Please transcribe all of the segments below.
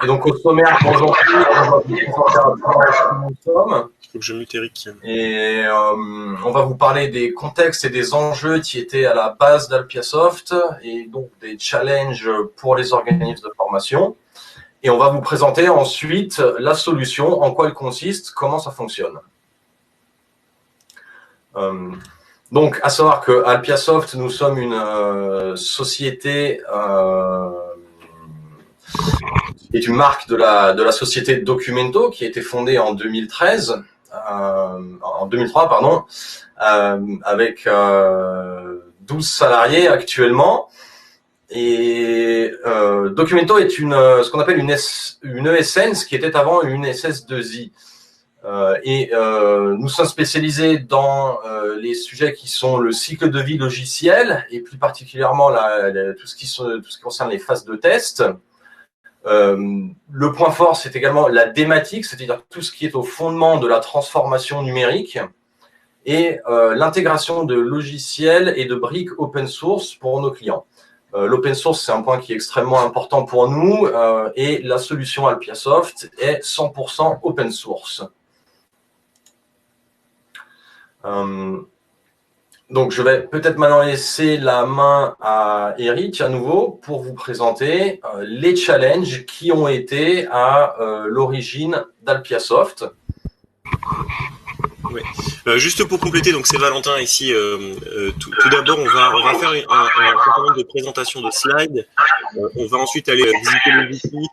Et donc au sommaire aujourd'hui, on va vous présenter rapidement qui nous sommes. Faut que je mute Eric. Et on va vous parler des contextes et des enjeux qui étaient à la base d'Alpiasoft et donc des challenges pour les organismes de formation. Et on va vous présenter ensuite la solution, en quoi elle consiste, comment ça fonctionne. Donc, à savoir que Alpiasoft, nous sommes une société qui est une marque de la société Documento qui a été fondée en 2003, pardon, avec 12 salariés actuellement. Et Documento est ce qu'on appelle une ESN, ce qui était avant une SS2I. Nous sommes spécialisés dans les sujets qui sont le cycle de vie logiciel et plus particulièrement tout ce qui concerne les phases de test. Le point fort, c'est également la thématique, c'est-à-dire tout ce qui est au fondement de la transformation numérique et l'intégration de logiciels et de briques open source pour nos clients. L'open source, c'est un point qui est extrêmement important pour nous et la solution Alpiasoft est 100% open source. Donc, je vais peut-être maintenant laisser la main à Eric à nouveau pour vous présenter les challenges qui ont été à l'origine d'Alpiasoft. Ouais. Juste pour compléter, donc c'est Valentin ici. Tout d'abord, on va faire un certain nombre de présentations de slides. On va ensuite aller visiter le Wi-Fi.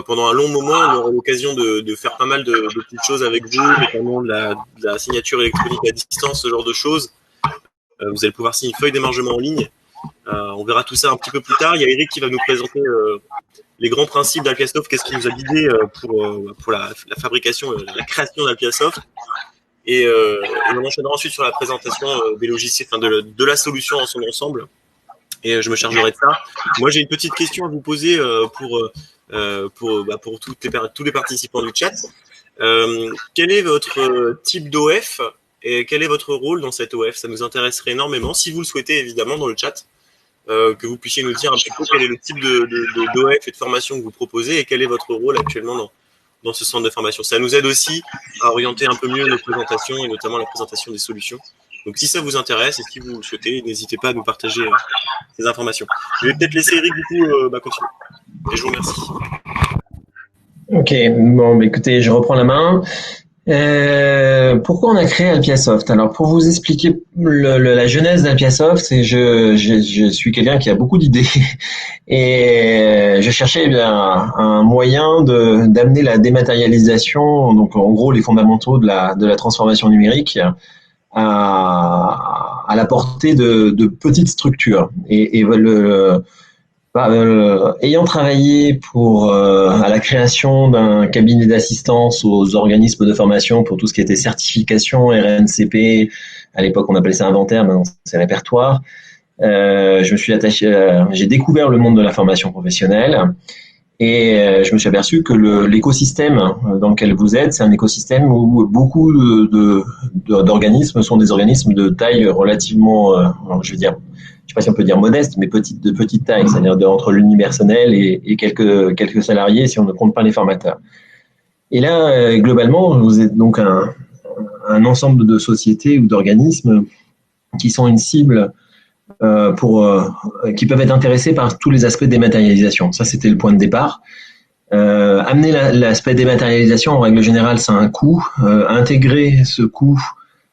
Pendant un long moment, on aura l'occasion de faire pas mal de petites choses avec vous, notamment de la signature électronique à distance, ce genre de choses. Vous allez pouvoir signer une feuille d'émargement en ligne. On verra tout ça un petit peu plus tard. Il y a Eric qui va nous présenter les grands principes d'Alpiasoft, qu'est-ce qui nous a guidés pour la fabrication, la création d'Alpiasoft. Et on enchaînera ensuite sur la présentation des logiciels, enfin de la solution en son ensemble. Et je me chargerai de ça. Moi, j'ai une petite question à vous poser pour tous les participants du chat. Quel est votre type d'OF et quel est votre rôle dans cette OF? Ça nous intéresserait énormément, si vous le souhaitez évidemment dans le chat, que vous puissiez nous dire un petit peu quel est le type d'OF et de formation que vous proposez et quel est votre rôle actuellement dans ce centre de formation. Ça nous aide aussi à orienter un peu mieux nos présentations et notamment la présentation des solutions. Donc si ça vous intéresse et si vous le souhaitez, n'hésitez pas à nous partager ces informations. Je vais peut-être laisser Eric du coup continuer. Et je vous remercie. Ok, bon, écoutez, je reprends la main. Pourquoi on a créé Alpiasoft? Alors, pour vous expliquer la genèse d'Alpiasoft, je suis quelqu'un qui a beaucoup d'idées et je cherchais un moyen d'amener la dématérialisation, donc en gros les fondamentaux de la transformation numérique à la portée de petites structures. Ayant travaillé à la création d'un cabinet d'assistance aux organismes de formation pour tout ce qui était certification, RNCP, à l'époque on appelait ça inventaire, maintenant c'est répertoire, je me suis attaché, j'ai découvert le monde de la formation professionnelle et je me suis aperçu que l'écosystème dans lequel vous êtes, c'est un écosystème où beaucoup d'organismes sont des organismes de taille relativement, je veux dire, je sais pas si on peut dire modeste, mais de petite taille, c'est-à-dire entre l'unipersonnel et quelques salariés si on ne compte pas les formateurs. Et là, globalement, vous êtes donc un ensemble de sociétés ou d'organismes qui sont une cible qui peuvent être intéressés par tous les aspects de dématérialisation. Ça, c'était le point de départ. Amener l'aspect dématérialisation, en règle générale, ça a un coût. Intégrer ce coût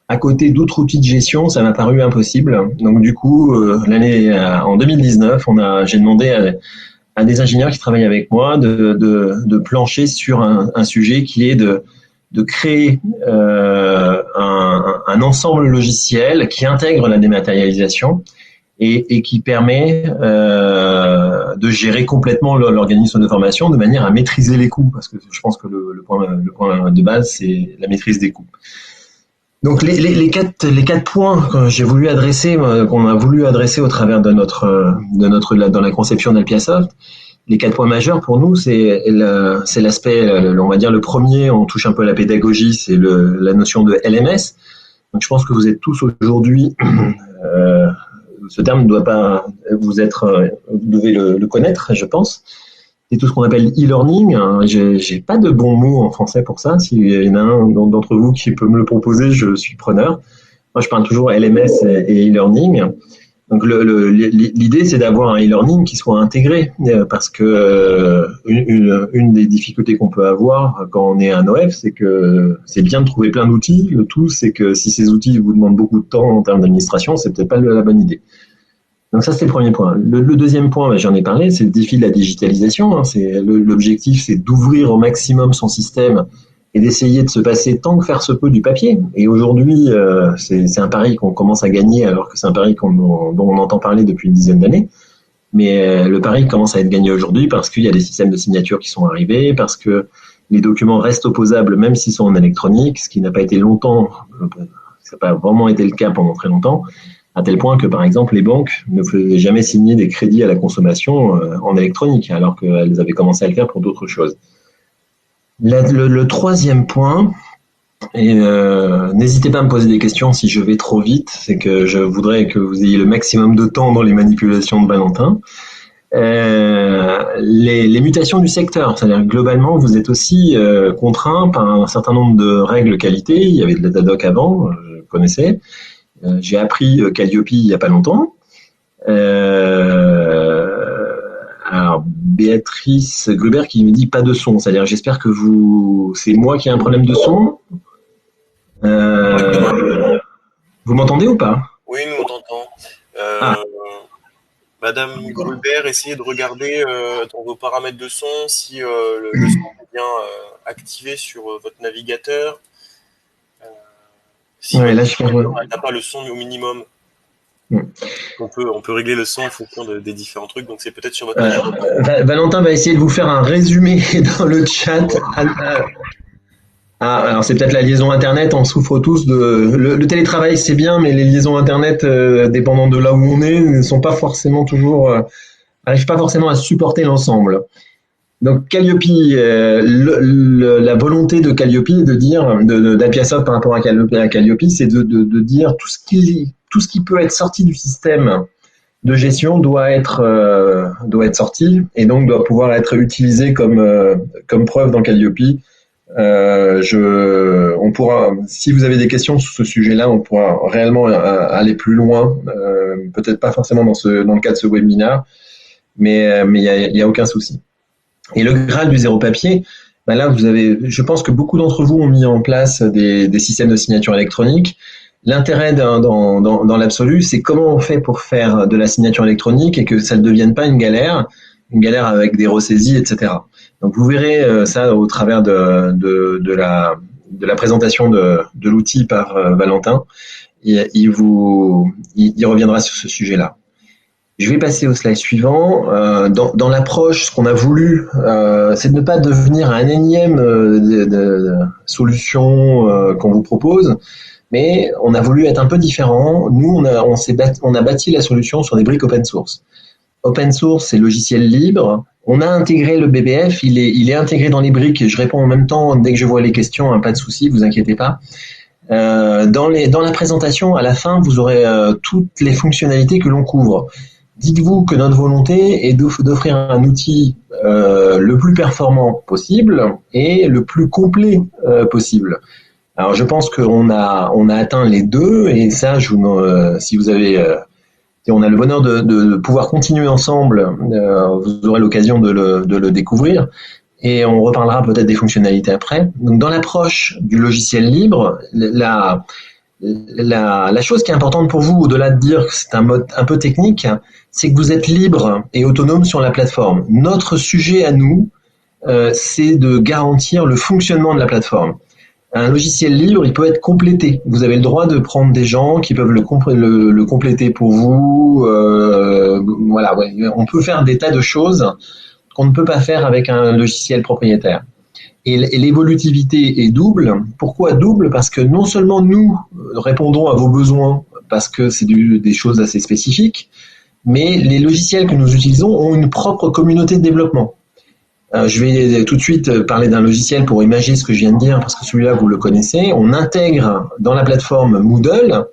à côté d'autres outils de gestion, ça m'a paru impossible. Donc du coup, en 2019, j'ai demandé à des ingénieurs qui travaillent avec moi de plancher sur un sujet qui est de créer un ensemble logiciel qui intègre la dématérialisation et qui permet de gérer complètement l'organisme de formation de manière à maîtriser les coûts, parce que je pense que le point de base, c'est la maîtrise des coûts. Donc les quatre points que j'ai voulu adresser, qu'on a voulu adresser au travers de dans la conception d'Alpiasoft, les 4 points majeurs pour nous, c'est l'aspect, on va dire le premier, on touche un peu à la pédagogie, c'est la notion de LMS. Donc je pense que vous êtes tous aujourd'hui ce terme ne doit pas vous être, vous devez le connaître, je pense. C'est tout ce qu'on appelle e-learning. J'ai pas de bon mot en français pour ça. S'il y en a un d'entre vous qui peut me le proposer, je suis preneur. Moi, je parle toujours LMS et e-learning. Donc, l'idée, c'est d'avoir un e-learning qui soit intégré, parce que une des difficultés qu'on peut avoir quand on est un OF, c'est que c'est bien de trouver plein d'outils. Le tout, c'est que si ces outils vous demandent beaucoup de temps en termes d'administration, c'est peut-être pas la bonne idée. Donc ça, c'est le premier point. Le deuxième point, j'en ai parlé, c'est le défi de la digitalisation. L'objectif, c'est d'ouvrir au maximum son système et d'essayer de se passer tant que faire se peut du papier. Et aujourd'hui, c'est un pari qu'on commence à gagner, alors que c'est un pari dont on entend parler depuis une dizaine d'années. Mais le pari commence à être gagné aujourd'hui parce qu'il y a des systèmes de signature qui sont arrivés, parce que les documents restent opposables même s'ils sont en électronique, ce qui n'a pas été longtemps, ça n'a pas vraiment été le cas pendant très longtemps, à tel point que, par exemple, les banques ne faisaient jamais signer des crédits à la consommation en électronique, alors qu'elles avaient commencé à le faire pour d'autres choses. Le troisième point, et n'hésitez pas à me poser des questions si je vais trop vite, c'est que je voudrais que vous ayez le maximum de temps dans les manipulations de Valentin. Les mutations du secteur, c'est-à-dire globalement, vous êtes aussi contraint par un certain nombre de règles qualité. Il y avait de la Datadoc avant, je connaissais. J'ai appris Calliope il n'y a pas longtemps. Alors, Béatrice Gruber qui me dit pas de son, c'est-à-dire j'espère que c'est moi qui ai un problème de son. Vous m'entendez ou pas? Oui, nous on t'entend. Madame Gruber, essayez de regarder dans vos paramètres de son si le son est bien activé sur votre navigateur. Si ouais, elle n'a pas le son au minimum. On peut régler le son en fonction des différents trucs, donc c'est peut-être sur votre navigateur. Valentin va essayer de vous faire un résumé dans le chat. Alors c'est peut-être la liaison Internet, on souffre tous le télétravail, c'est bien, mais les liaisons Internet, dépendant de là où on est, ne sont pas forcément arrivent pas forcément à supporter l'ensemble. Donc Calliope, la volonté de Calliope de dire, d'Apiasoft par rapport à Calliope, c'est de dire tout ce qui peut être sorti du système de gestion doit être sorti et donc doit pouvoir être utilisé comme preuve dans Calliope. On pourra, si vous avez des questions sur ce sujet-là, on pourra réellement aller plus loin, peut-être pas forcément dans le cas de ce webinaire, mais il y a aucun souci. Et le Graal du zéro papier, ben là je pense que beaucoup d'entre vous ont mis en place des systèmes de signature électronique. L'intérêt dans l'absolu, c'est comment on fait pour faire de la signature électronique et que ça ne devienne pas une galère avec des ressaisies, etc. Donc vous verrez ça au travers de la présentation de l'outil par Valentin. Il reviendra sur ce sujet-là. Je vais passer au slide suivant. Dans l'approche, ce qu'on a voulu, c'est de ne pas devenir un énième de solution qu'on vous propose, mais on a voulu être un peu différent. Nous, on a bâti la solution sur des briques open source. Open source, c'est logiciel libre. On a intégré le BBF, il est intégré dans les briques. Je réponds en même temps dès que je vois les questions, hein, pas de souci, vous inquiétez pas. Dans la présentation, à la fin, vous aurez toutes les fonctionnalités que l'on couvre. Dites-vous que notre volonté est d'offrir un outil le plus performant possible et le plus complet possible. Alors, je pense qu'on a atteint les deux, et ça, si vous avez, si on a le bonheur de pouvoir continuer ensemble, vous aurez l'occasion de le découvrir, et on reparlera peut-être des fonctionnalités après. Donc, dans l'approche du logiciel libre, la chose qui est importante pour vous, au-delà de dire que c'est un mode un peu technique, c'est que vous êtes libre et autonome sur la plateforme. Notre sujet à nous, c'est de garantir le fonctionnement de la plateforme. Un logiciel libre, il peut être complété. Vous avez le droit de prendre des gens qui peuvent le compléter pour vous. Voilà, ouais. On peut faire des tas de choses qu'on ne peut pas faire avec un logiciel propriétaire. Et l'évolutivité est double. Pourquoi double? Parce que non seulement nous répondons à vos besoins, parce que c'est des choses assez spécifiques, mais les logiciels que nous utilisons ont une propre communauté de développement. Je vais tout de suite parler d'un logiciel pour imager ce que je viens de dire, parce que celui-là, vous le connaissez. On intègre dans la plateforme Moodle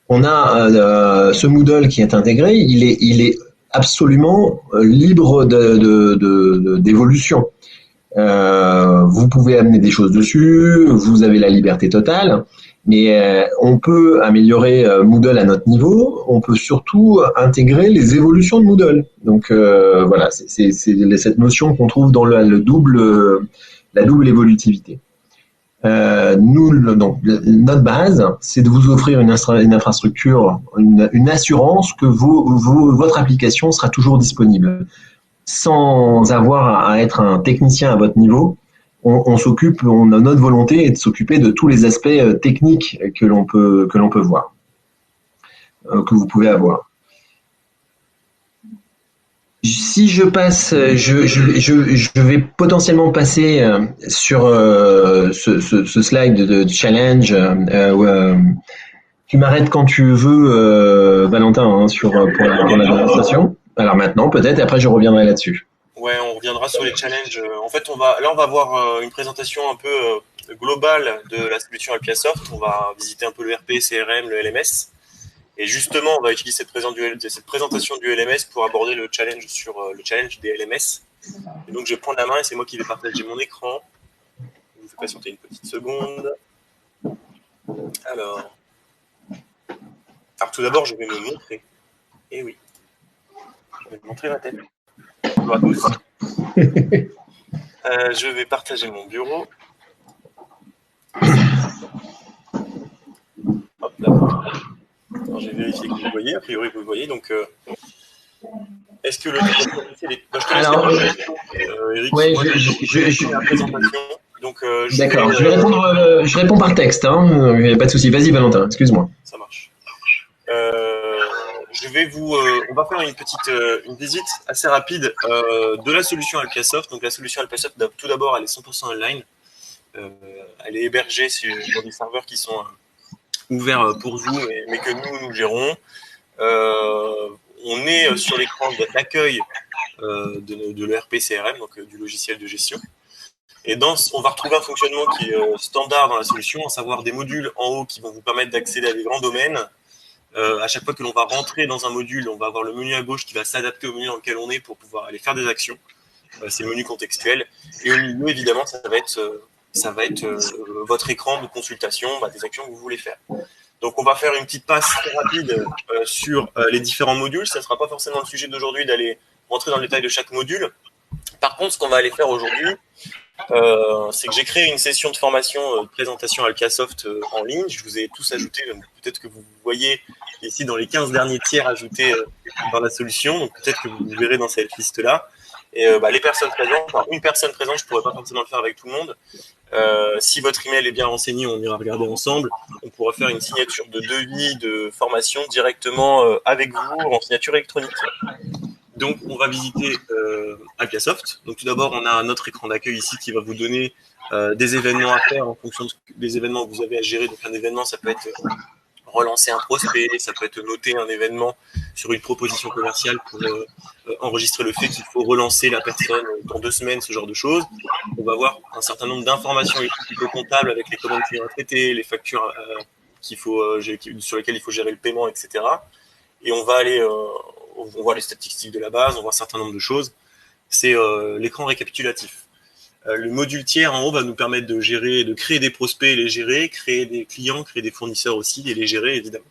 on a ce Moodle qui est intégré, il est absolument libre d'évolution. Vous pouvez amener des choses dessus, vous avez la liberté totale, mais on peut améliorer Moodle à notre niveau. On peut surtout intégrer les évolutions de Moodle. Donc voilà, c'est cette notion qu'on trouve dans la double évolutivité. Donc, notre base, c'est de vous offrir une infrastructure, une assurance que votre application sera toujours disponible, sans avoir à être un technicien à votre niveau. On a notre volonté est de s'occuper de tous les aspects techniques que l'on peut voir, que vous pouvez avoir. Si je passe, je vais potentiellement passer sur ce slide de challenge. Tu m'arrêtes quand tu veux, Valentin, hein, pour la démonstration. Alors maintenant, peut-être, et après je reviendrai là-dessus. Ouais, on reviendra sur les challenges. En fait, on va voir une présentation un peu globale de la solution Alpiasoft. On va visiter un peu le RP, CRM, le LMS. Et justement, on va utiliser cette présentation du LMS pour aborder le challenge sur le challenge des LMS. Et donc, je vais prendre la main et c'est moi qui vais partager mon écran. Je vous fais patienter une petite seconde. Alors tout d'abord, je vais me montrer. Eh oui, je vais me montrer ma tête. Bonjour à tous. Je vais partager mon bureau. Hop là. Alors, j'ai vérifié que vous le voyez. A priori, vous le voyez. Donc, est-ce que le Alors, Eric, ouais, la présentation. Donc, d'accord. Je réponds par texte. Hein. Pas de souci. Vas-y, Valentin. Excuse-moi. Ça marche. On va faire une visite assez rapide de la solution Alpiasoft. Donc, la solution Alpiasoft, tout d'abord, elle est 100% online. Elle est hébergée sur des serveurs qui sont ouverts pour vous, mais que nous gérons. On est sur l'écran d'accueil de l'ERP CRM, donc du logiciel de gestion. Et on va retrouver un fonctionnement qui est standard dans la solution, à savoir des modules en haut qui vont vous permettre d'accéder à des grands domaines. À chaque fois que l'on va rentrer dans un module, on va avoir le menu à gauche qui va s'adapter au menu dans lequel on est pour pouvoir aller faire des actions. C'est le menu contextuel. Et au milieu, évidemment, ça va être votre écran de consultation, des actions que vous voulez faire. Donc, on va faire une petite passe très rapide sur les différents modules. Ça ne sera pas forcément le sujet d'aujourd'hui d'aller rentrer dans le détail de chaque module. Par contre, ce qu'on va aller faire aujourd'hui, c'est que j'ai créé une session de formation, de présentation Alpiasoft en ligne. Je vous ai tous ajouté, peut-être que vous voyez ici dans les 15 derniers tiers ajoutés dans la solution. Donc, peut-être que vous verrez dans cette liste-là. Et les personnes présentes, une personne présente, je ne pourrais pas forcément le faire avec tout le monde. Si votre email est bien renseigné, on ira regarder ensemble. On pourra faire une signature de devis de formation directement avec vous en signature électronique. Donc, on va visiter Alpiasoft. Donc, tout d'abord, on a notre écran d'accueil ici qui va vous donner des événements à faire en fonction des événements que vous avez à gérer. Donc, un événement, ça peut être relancer un prospect, ça peut être noter un événement sur une proposition commerciale pour enregistrer le fait qu'il faut relancer la personne dans 2 semaines, ce genre de choses. On va avoir un certain nombre d'informations comptables avec les commandes clients à traiter, les factures sur lesquelles il faut gérer le paiement, etc. Et on va aller, on voit les statistiques de la base, on voit un certain nombre de choses. C'est l'écran récapitulatif. Le module tiers en haut va nous permettre de gérer, de créer des prospects et les gérer, créer des clients, créer des fournisseurs aussi et les gérer évidemment.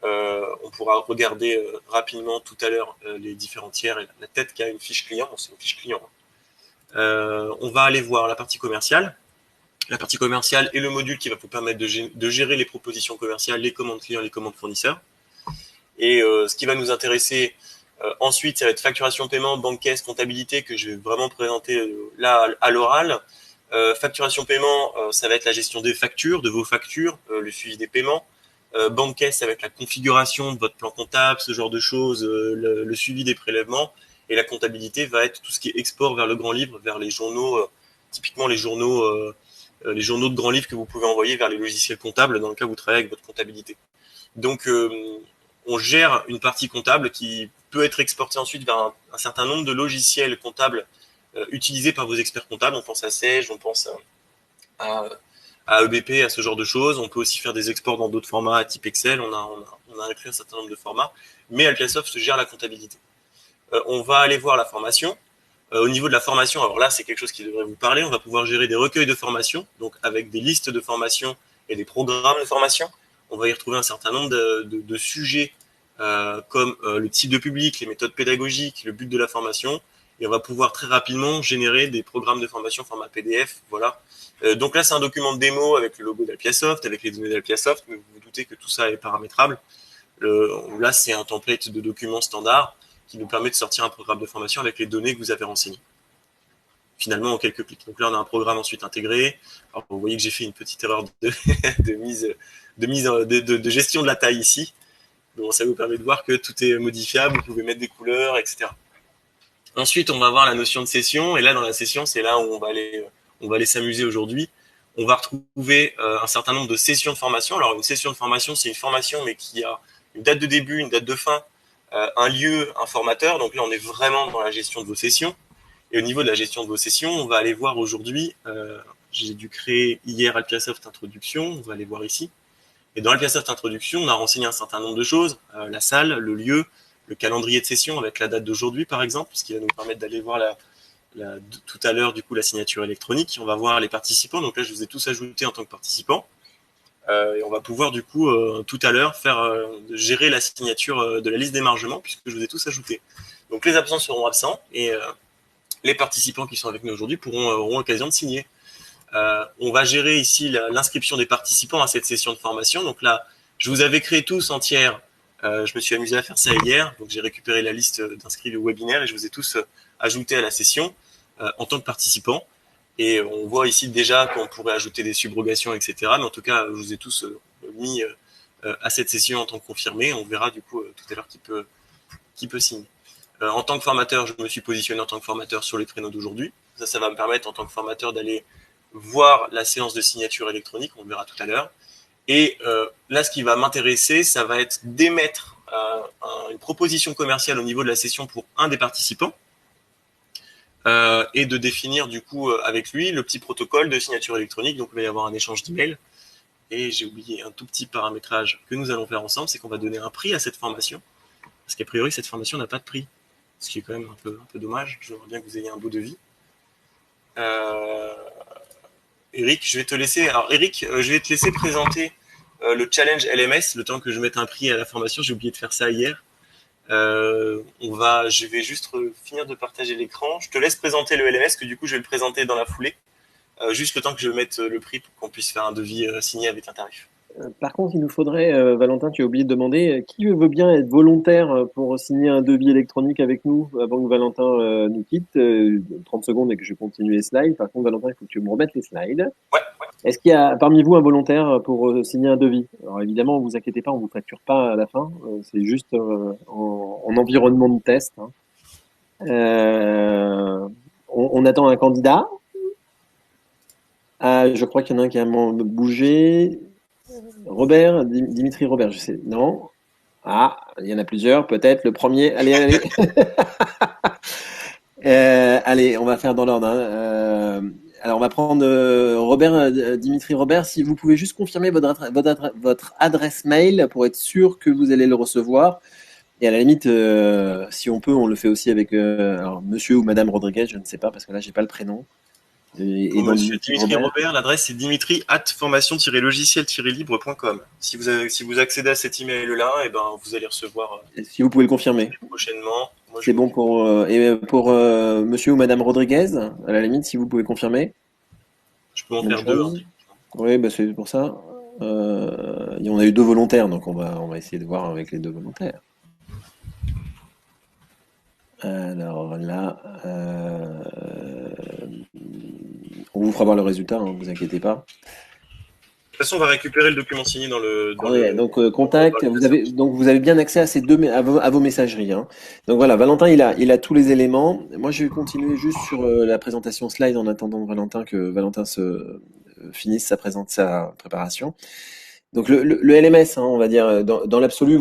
On pourra regarder rapidement tout à l'heure les différents tiers et la tête qui a une fiche client. Bon, c'est une fiche client. On va aller voir la partie commerciale. La partie commerciale est le module qui va vous permettre de gérer les propositions commerciales, les commandes clients, les commandes fournisseurs. Et ce qui va nous intéresser ensuite, ça va être facturation, paiement, banque, caisse, comptabilité que je vais vraiment présenter là à l'oral. Facturation, paiement, ça va être la gestion des factures, de vos factures, le suivi des paiements. Banque, caisse, ça va être la configuration de votre plan comptable, ce genre de choses, le suivi des prélèvements. Et la comptabilité va être tout ce qui est export vers le grand livre, vers les journaux, typiquement les journaux de grand livre que vous pouvez envoyer vers les logiciels comptables dans le cas où vous travaillez avec votre comptabilité. Donc, on gère une partie comptable qui peut être exportée ensuite vers un certain nombre de logiciels comptables utilisés par vos experts comptables. On pense à Sage, on pense à à EBP, à ce genre de choses. On peut aussi faire des exports dans d'autres formats type Excel. On a inclus un certain nombre de formats, mais Alpiasoft gère la comptabilité. On va aller voir la formation. Au niveau de la formation, alors là, c'est quelque chose qui devrait vous parler. On va pouvoir gérer des recueils de formation, donc avec des listes de formation et des programmes de formation. On va y retrouver un certain nombre de sujets comme le type de public, les méthodes pédagogiques, le but de la formation. Et on va pouvoir très rapidement générer des programmes de formation format PDF. Voilà. Donc là, c'est un document de démo avec le logo d'Alpiasoft, avec les données d'Alpiasoft, mais vous vous doutez que tout ça est paramétrable. Là, c'est un template de document standard qui nous permet de sortir un programme de formation avec les données que vous avez renseignées. Finalement, en quelques clics. Donc là, on a un programme ensuite intégré. Alors, vous voyez que j'ai fait une petite erreur de gestion de la taille ici. Donc, ça vous permet de voir que tout est modifiable. Vous pouvez mettre des couleurs, etc. Ensuite, on va voir la notion de session. Et là, dans la session, c'est là où on va aller s'amuser aujourd'hui. On va retrouver un certain nombre de sessions de formation. Alors, une session de formation, c'est une formation, mais qui a une date de début, une date de fin, un lieu, un formateur. Donc là, on est vraiment dans la gestion de vos sessions. Et au niveau de la gestion de vos sessions, on va aller voir aujourd'hui, j'ai dû créer hier Alpiasoft Introduction, on va aller voir ici. Et dans Alpiasoft Introduction, on a renseigné un certain nombre de choses, la salle, le lieu, le calendrier de session avec la date d'aujourd'hui par exemple, ce qui va nous permettre d'aller voir tout à l'heure du coup la signature électronique. On va voir les participants, donc là je vous ai tous ajoutés en tant que participants. Et on va pouvoir du coup tout à l'heure gérer la signature de la liste d'émargement puisque je vous ai tous ajoutés. Donc les absents seront absents et les participants qui sont avec nous aujourd'hui auront l'occasion de signer. On va gérer ici l'inscription des participants à cette session de formation. Donc là, je vous avais créé tous en tiers. Je me suis amusé à faire ça hier. Donc j'ai récupéré la liste d'inscrits au webinaire et je vous ai tous ajoutés à la session en tant que participants. Et on voit ici déjà qu'on pourrait ajouter des subrogations, etc. Mais en tout cas, je vous ai tous mis à cette session en tant que confirmé. On verra du coup tout à l'heure qui peut signer. En tant que formateur, je me suis positionné en tant que formateur sur les créneaux d'aujourd'hui. Ça va me permettre en tant que formateur d'aller voir la séance de signature électronique. On le verra tout à l'heure. Et là, ce qui va m'intéresser, ça va être d'émettre une proposition commerciale au niveau de la session pour un des participants. Et de définir du coup avec lui le petit protocole de signature électronique. Donc il va y avoir un échange d'emails. Et j'ai oublié un tout petit paramétrage que nous allons faire ensemble, c'est qu'on va donner un prix à cette formation. Parce qu'a priori, cette formation n'a pas de prix. Ce qui est quand même un peu dommage. J'aimerais bien que vous ayez un beau devis. Eric, je vais te laisser. Alors Eric, je vais te laisser présenter le challenge LMS, le temps que je mette un prix à la formation. J'ai oublié de faire ça hier. Je vais juste finir de partager l'écran. Je te laisse présenter le LMS, que du coup je vais le présenter dans la foulée. Juste le temps que je mette le prix pour qu'on puisse faire un devis signé avec un tarif. Par contre, il nous faudrait, Valentin, tu as oublié de demander, qui veut bien être volontaire pour signer un devis électronique avec nous avant que Valentin nous quitte 30 secondes et que je continue les slides. Par contre, Valentin, il faut que tu me remettes les slides. Ouais. Est-ce qu'il y a parmi vous un volontaire pour signer un devis? Alors évidemment, vous inquiétez pas, on vous facture pas à la fin. C'est juste en environnement de test. Hein. On attend un candidat. Ah, je crois qu'il y en a un qui a bougé. Robert, Dimitri Robert, je sais. Non. Ah, il y en a plusieurs, peut-être. Le premier. Allez. Allez, on va faire dans l'ordre. Hein. Alors, on va prendre Dimitri Robert. Si vous pouvez juste confirmer votre adresse mail pour être sûr que vous allez le recevoir. Et à la limite, si on peut, on le fait aussi avec alors, monsieur ou madame Rodriguez, je ne sais pas, parce que là, j'ai pas le prénom. Monsieur Dimitri Robert, l'adresse c'est dimitri@formation-logiciel-libre.com. Si vous accédez à cet email-là, et ben vous allez recevoir. Si vous pouvez le confirmer. Prochainement. C'est bon pour monsieur ou madame Rodriguez, à la limite, si vous pouvez confirmer. Je peux en faire deux. Hein. Oui, bah c'est pour ça. On a eu 2 volontaires, donc on va essayer de voir avec les 2 volontaires. Alors là, on vous fera voir le résultat, hein, vous inquiétez pas. De toute façon, on va récupérer le document signé dans le. Donc contact. Vous avez bien accès à ces à vos messageries. Hein. Donc voilà, Valentin, il a tous les éléments. Moi, je vais continuer juste sur la présentation slide en attendant que Valentin finisse sa préparation. Donc le LMS, on va dire, dans l'absolu,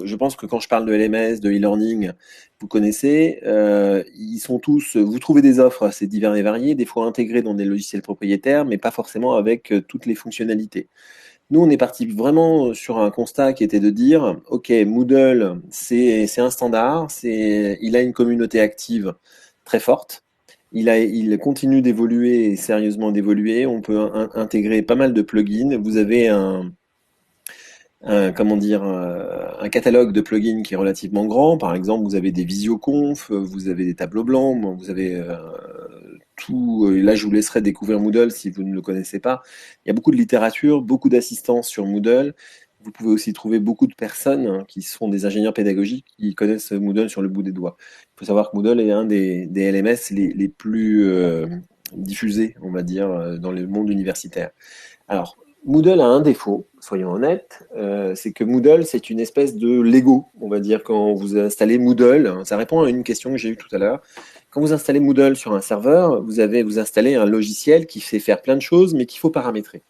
je pense que quand je parle de LMS, de e-learning, vous connaissez, ils sont tous, vous trouvez des offres assez divers et variées, des fois intégrées dans des logiciels propriétaires, mais pas forcément avec toutes les fonctionnalités. Nous, on est parti vraiment sur un constat qui était de dire, OK, Moodle, c'est un standard, il a une communauté active très forte. Il continue d'évoluer et sérieusement d'évoluer. On peut intégrer pas mal de plugins. Vous avez comment dire, un catalogue de plugins qui est relativement grand. Par exemple, vous avez des visioconf, vous avez des tableaux blancs, vous avez tout. Là, je vous laisserai découvrir Moodle si vous ne le connaissez pas. Il y a beaucoup de littérature, beaucoup d'assistance sur Moodle. Vous pouvez aussi trouver beaucoup de personnes qui sont des ingénieurs pédagogiques qui connaissent Moodle sur le bout des doigts. Il faut savoir que Moodle est un des LMS les plus diffusés, on va dire, dans le monde universitaire. Alors, Moodle a un défaut, soyons honnêtes, c'est que Moodle, c'est une espèce de Lego, on va dire, quand vous installez Moodle. Ça répond à une question que j'ai eue tout à l'heure. Quand vous installez Moodle sur un serveur, vous installez un logiciel qui sait faire plein de choses, mais qu'il faut paramétrer.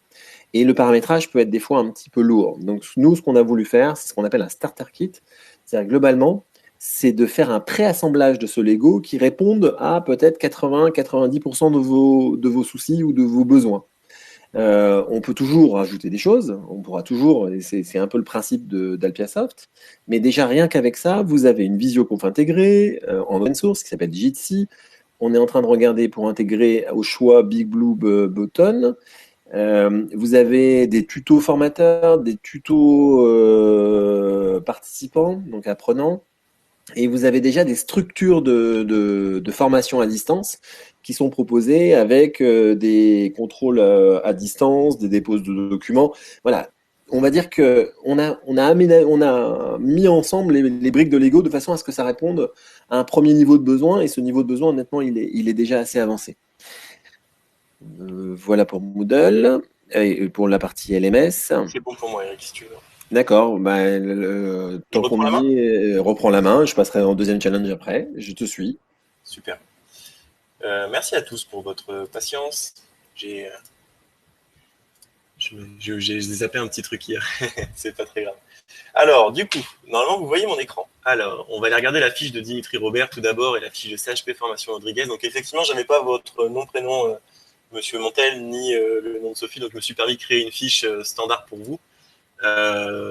Et le paramétrage peut être des fois un petit peu lourd. Donc, nous, ce qu'on a voulu faire, c'est ce qu'on appelle un starter kit. C'est-à-dire, globalement, c'est de faire un préassemblage de ce Lego qui réponde à peut-être 80-90% de vos soucis ou de vos besoins. On peut toujours rajouter des choses, on pourra toujours, et c'est un peu le principe d'Alpiasoft, mais déjà rien qu'avec ça, vous avez une visioconf intégrée en open source qui s'appelle Jitsi. On est en train de regarder pour intégrer au choix Big Blue Button. Vous avez des tutos formateurs, des tutos participants, donc apprenants, et vous avez déjà des structures de formation à distance qui sont proposées avec des contrôles à distance, des dépôts de documents. Voilà. On va dire que on a mis ensemble les briques de Lego de façon à ce que ça réponde à un premier niveau de besoin, et ce niveau de besoin, honnêtement, il est déjà assez avancé. Voilà pour Moodle et pour la partie LMS. C'est bon pour moi, Eric, si tu veux. D'accord, tant qu'on y est, reprends la main, je passerai en deuxième challenge après, je te suis. Super. Merci à tous pour votre patience. J'ai zappé un petit truc hier, c'est pas très grave. Alors, du coup, normalement, vous voyez mon écran. Alors, on va aller regarder la fiche de Dimitri Robert tout d'abord et la fiche de CHP Formation Rodriguez. Donc, effectivement, je n'avais pas votre nom, prénom, Monsieur Montel, ni le nom de Sophie, donc je me suis permis de créer une fiche standard pour vous.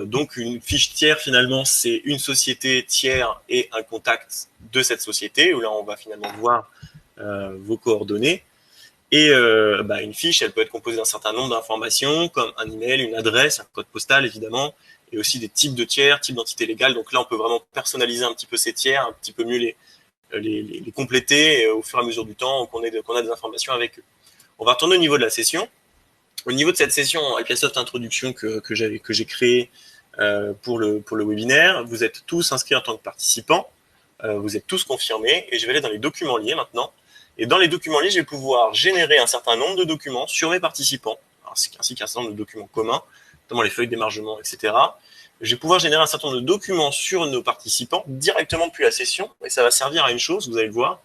Donc une fiche tiers, finalement, c'est une société tiers et un contact de cette société, où là on va finalement voir vos coordonnées. Et une fiche, elle peut être composée d'un certain nombre d'informations, comme un email, une adresse, un code postal évidemment, et aussi des types de tiers, types d'entités légales. Donc là on peut vraiment personnaliser un petit peu ces tiers, un petit peu mieux les compléter au fur et à mesure du temps qu'on a des informations avec eux. On va retourner au niveau de la session. Au niveau de cette session Alpiasoft Introduction que j'ai créée pour le webinaire, vous êtes tous inscrits en tant que participants, vous êtes tous confirmés, et je vais aller dans les documents liés maintenant. Et dans les documents liés, je vais pouvoir générer un certain nombre de documents sur mes participants, ainsi qu'un certain nombre de documents communs, notamment les feuilles d'émargement, etc. Je vais pouvoir générer un certain nombre de documents sur nos participants directement depuis la session, et ça va servir à une chose, vous allez le voir,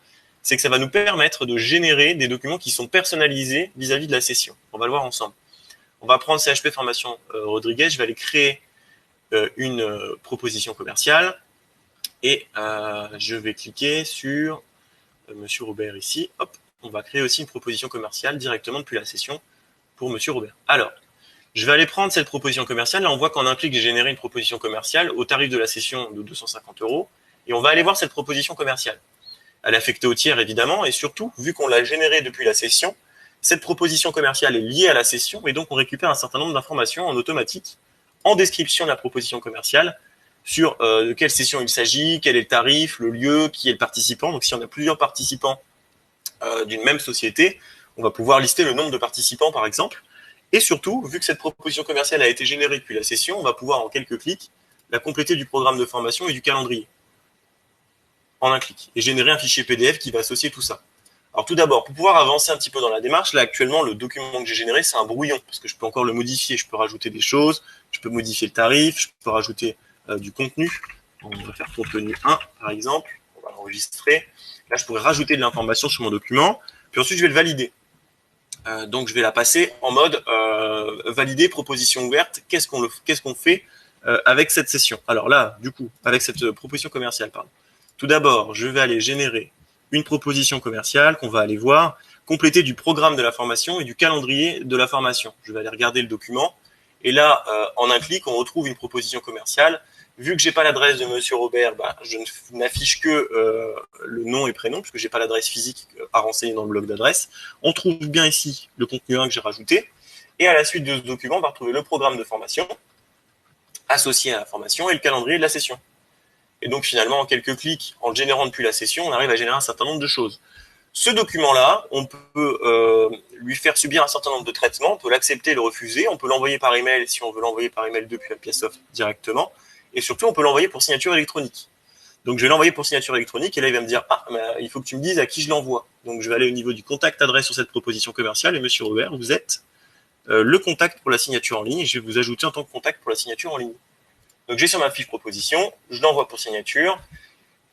c'est que ça va nous permettre de générer des documents qui sont personnalisés vis-à-vis de la session. On va le voir ensemble. On va prendre CHP Formation Rodriguez, je vais aller créer une proposition commerciale et je vais cliquer sur Monsieur Robert ici. Hop, on va créer aussi une proposition commerciale directement depuis la session pour Monsieur Robert. Alors, je vais aller prendre cette proposition commerciale. Là, on voit qu'en un clic, j'ai généré une proposition commerciale au tarif de la session de 250 € et on va aller voir cette proposition commerciale. Elle est affectée au tiers, évidemment, et surtout, vu qu'on l'a générée depuis la session, cette proposition commerciale est liée à la session, et donc on récupère un certain nombre d'informations en automatique, en description de la proposition commerciale, sur de quelle session il s'agit, quel est le tarif, le lieu, qui est le participant. Donc si on a plusieurs participants d'une même société, on va pouvoir lister le nombre de participants, par exemple. Et surtout, vu que cette proposition commerciale a été générée depuis la session, on va pouvoir, en quelques clics, la compléter du programme de formation et du calendrier. En un clic, et générer un fichier PDF qui va associer tout ça. Alors tout d'abord, pour pouvoir avancer un petit peu dans la démarche, là actuellement le document que j'ai généré c'est un brouillon, parce que je peux encore le modifier, je peux rajouter des choses, je peux modifier le tarif, je peux rajouter du contenu. On va faire contenu 1 par exemple, on va l'enregistrer. Là je pourrais rajouter de l'information sur mon document, puis ensuite je vais le valider. Donc, je vais la passer en mode valider proposition ouverte. Qu'est-ce qu'on fait avec cette session? Alors là, du coup, avec cette proposition commerciale, pardon. Tout d'abord, je vais aller générer une proposition commerciale qu'on va aller voir, complétée du programme de la formation et du calendrier de la formation. Je vais aller regarder le document. Et là, en un clic, on retrouve une proposition commerciale. Vu que j'ai pas l'adresse de Monsieur Robert, je n'affiche que le nom et prénom, puisque j'ai pas l'adresse physique à renseigner dans le bloc d'adresse. On trouve bien ici le contenu 1 que j'ai rajouté. Et à la suite de ce document, on va retrouver le programme de formation associé à la formation et le calendrier de la session. Et donc finalement, en quelques clics, en le générant depuis la session, on arrive à générer un certain nombre de choses. Ce document-là, on peut lui faire subir un certain nombre de traitements, on peut l'accepter, le refuser, on peut l'envoyer par email si on veut l'envoyer par email depuis Appiasoft directement, et surtout on peut l'envoyer pour signature électronique. Donc je vais l'envoyer pour signature électronique et là il va me dire il faut que tu me dises à qui je l'envoie. Donc je vais aller au niveau du contact adresse sur cette proposition commerciale et Monsieur Robert, vous êtes le contact pour la signature en ligne et je vais vous ajouter en tant que contact pour la signature en ligne. Donc j'ai sur ma fiche proposition, je l'envoie pour signature.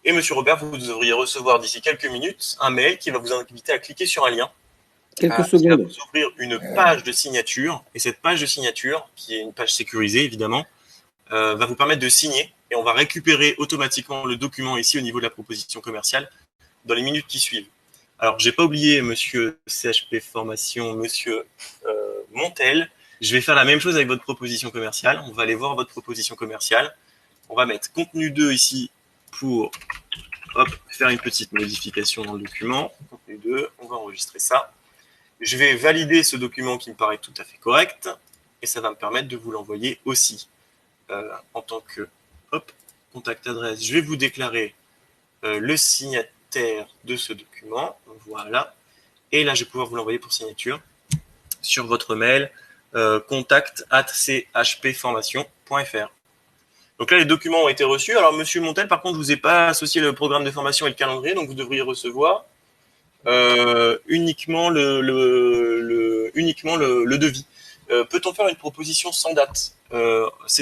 Et Monsieur Robert, vous devriez recevoir d'ici quelques minutes un mail qui va vous inviter à cliquer sur un lien. Quelques Qui va secondes. vous ouvrir une page de signature. Et cette page de signature, qui est une page sécurisée évidemment, va vous permettre de signer. Et on va récupérer automatiquement le document ici au niveau de la proposition commerciale dans les minutes qui suivent. Alors, j'ai pas oublié Monsieur CHP Formation, Monsieur Montel. Je vais faire la même chose avec votre proposition commerciale. On va aller voir votre proposition commerciale. On va mettre contenu 2 ici pour faire une petite modification dans le document. Contenu 2, on va enregistrer ça. Je vais valider ce document qui me paraît tout à fait correct et ça va me permettre de vous l'envoyer aussi en tant que contact adresse. Je vais vous déclarer le signataire de ce document. Voilà. Et là, je vais pouvoir vous l'envoyer pour signature sur votre mail contact@chpformation.fr. Donc là, les documents ont été reçus. Alors, Monsieur Montel, par contre, je vous ai pas associé le programme de formation et le calendrier, donc vous devriez recevoir uniquement le devis. Peut-on faire une proposition sans date?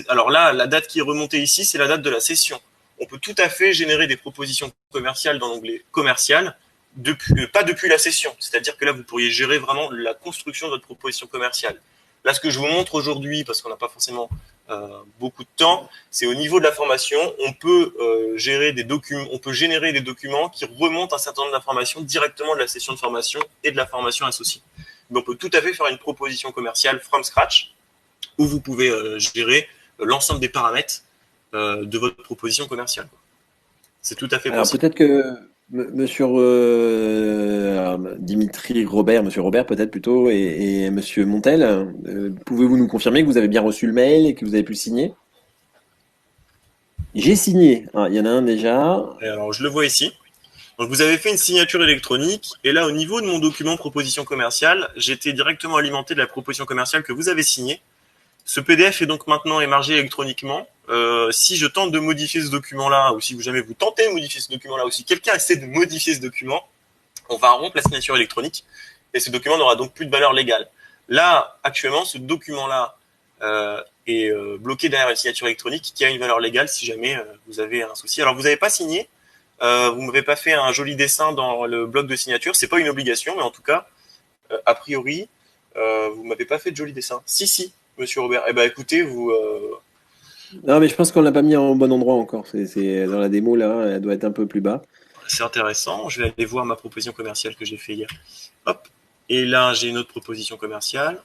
Alors là, la date qui est remontée ici, c'est la date de la session. On peut tout à fait générer des propositions commerciales dans l'onglet commercial, pas depuis la session. C'est-à-dire que là, vous pourriez gérer vraiment la construction de votre proposition commerciale. Là, ce que je vous montre aujourd'hui, parce qu'on n'a pas forcément beaucoup de temps, c'est au niveau de la formation, on peut générer des documents qui remontent un certain nombre d'informations directement de la session de formation et de la formation associée. Mais on peut tout à fait faire une proposition commerciale from scratch, où vous pouvez gérer l'ensemble des paramètres de votre proposition commerciale. C'est tout à fait possible. Alors peut-être que Monsieur Dimitri Robert, Monsieur Robert peut-être plutôt, et Monsieur Montel, pouvez-vous nous confirmer que vous avez bien reçu le mail et que vous avez pu le signer? J'ai signé. Il y en a un déjà. Et alors, je le vois ici. Donc, vous avez fait une signature électronique. Et là, au niveau de mon document proposition commerciale, j'ai été directement alimenté de la proposition commerciale que vous avez signée. Ce PDF est donc maintenant émargé électroniquement. Si je tente de modifier ce document-là, ou si jamais vous tentez de modifier ce document-là, ou si quelqu'un essaie de modifier ce document, on va rompre la signature électronique et ce document n'aura donc plus de valeur légale. Là, actuellement, ce document-là est bloqué derrière une signature électronique qui a une valeur légale si jamais vous avez un souci. Alors, vous n'avez pas signé, vous m'avez pas fait un joli dessin dans le bloc de signature. C'est pas une obligation, mais en tout cas, a priori, vous m'avez pas fait de joli dessin. Si. Monsieur Robert, écoutez, vous... Non, mais je pense qu'on l'a pas mis en bon endroit encore. C'est dans la démo, là, elle doit être un peu plus bas. C'est intéressant. Je vais aller voir ma proposition commerciale que j'ai fait hier. Et là, j'ai une autre proposition commerciale.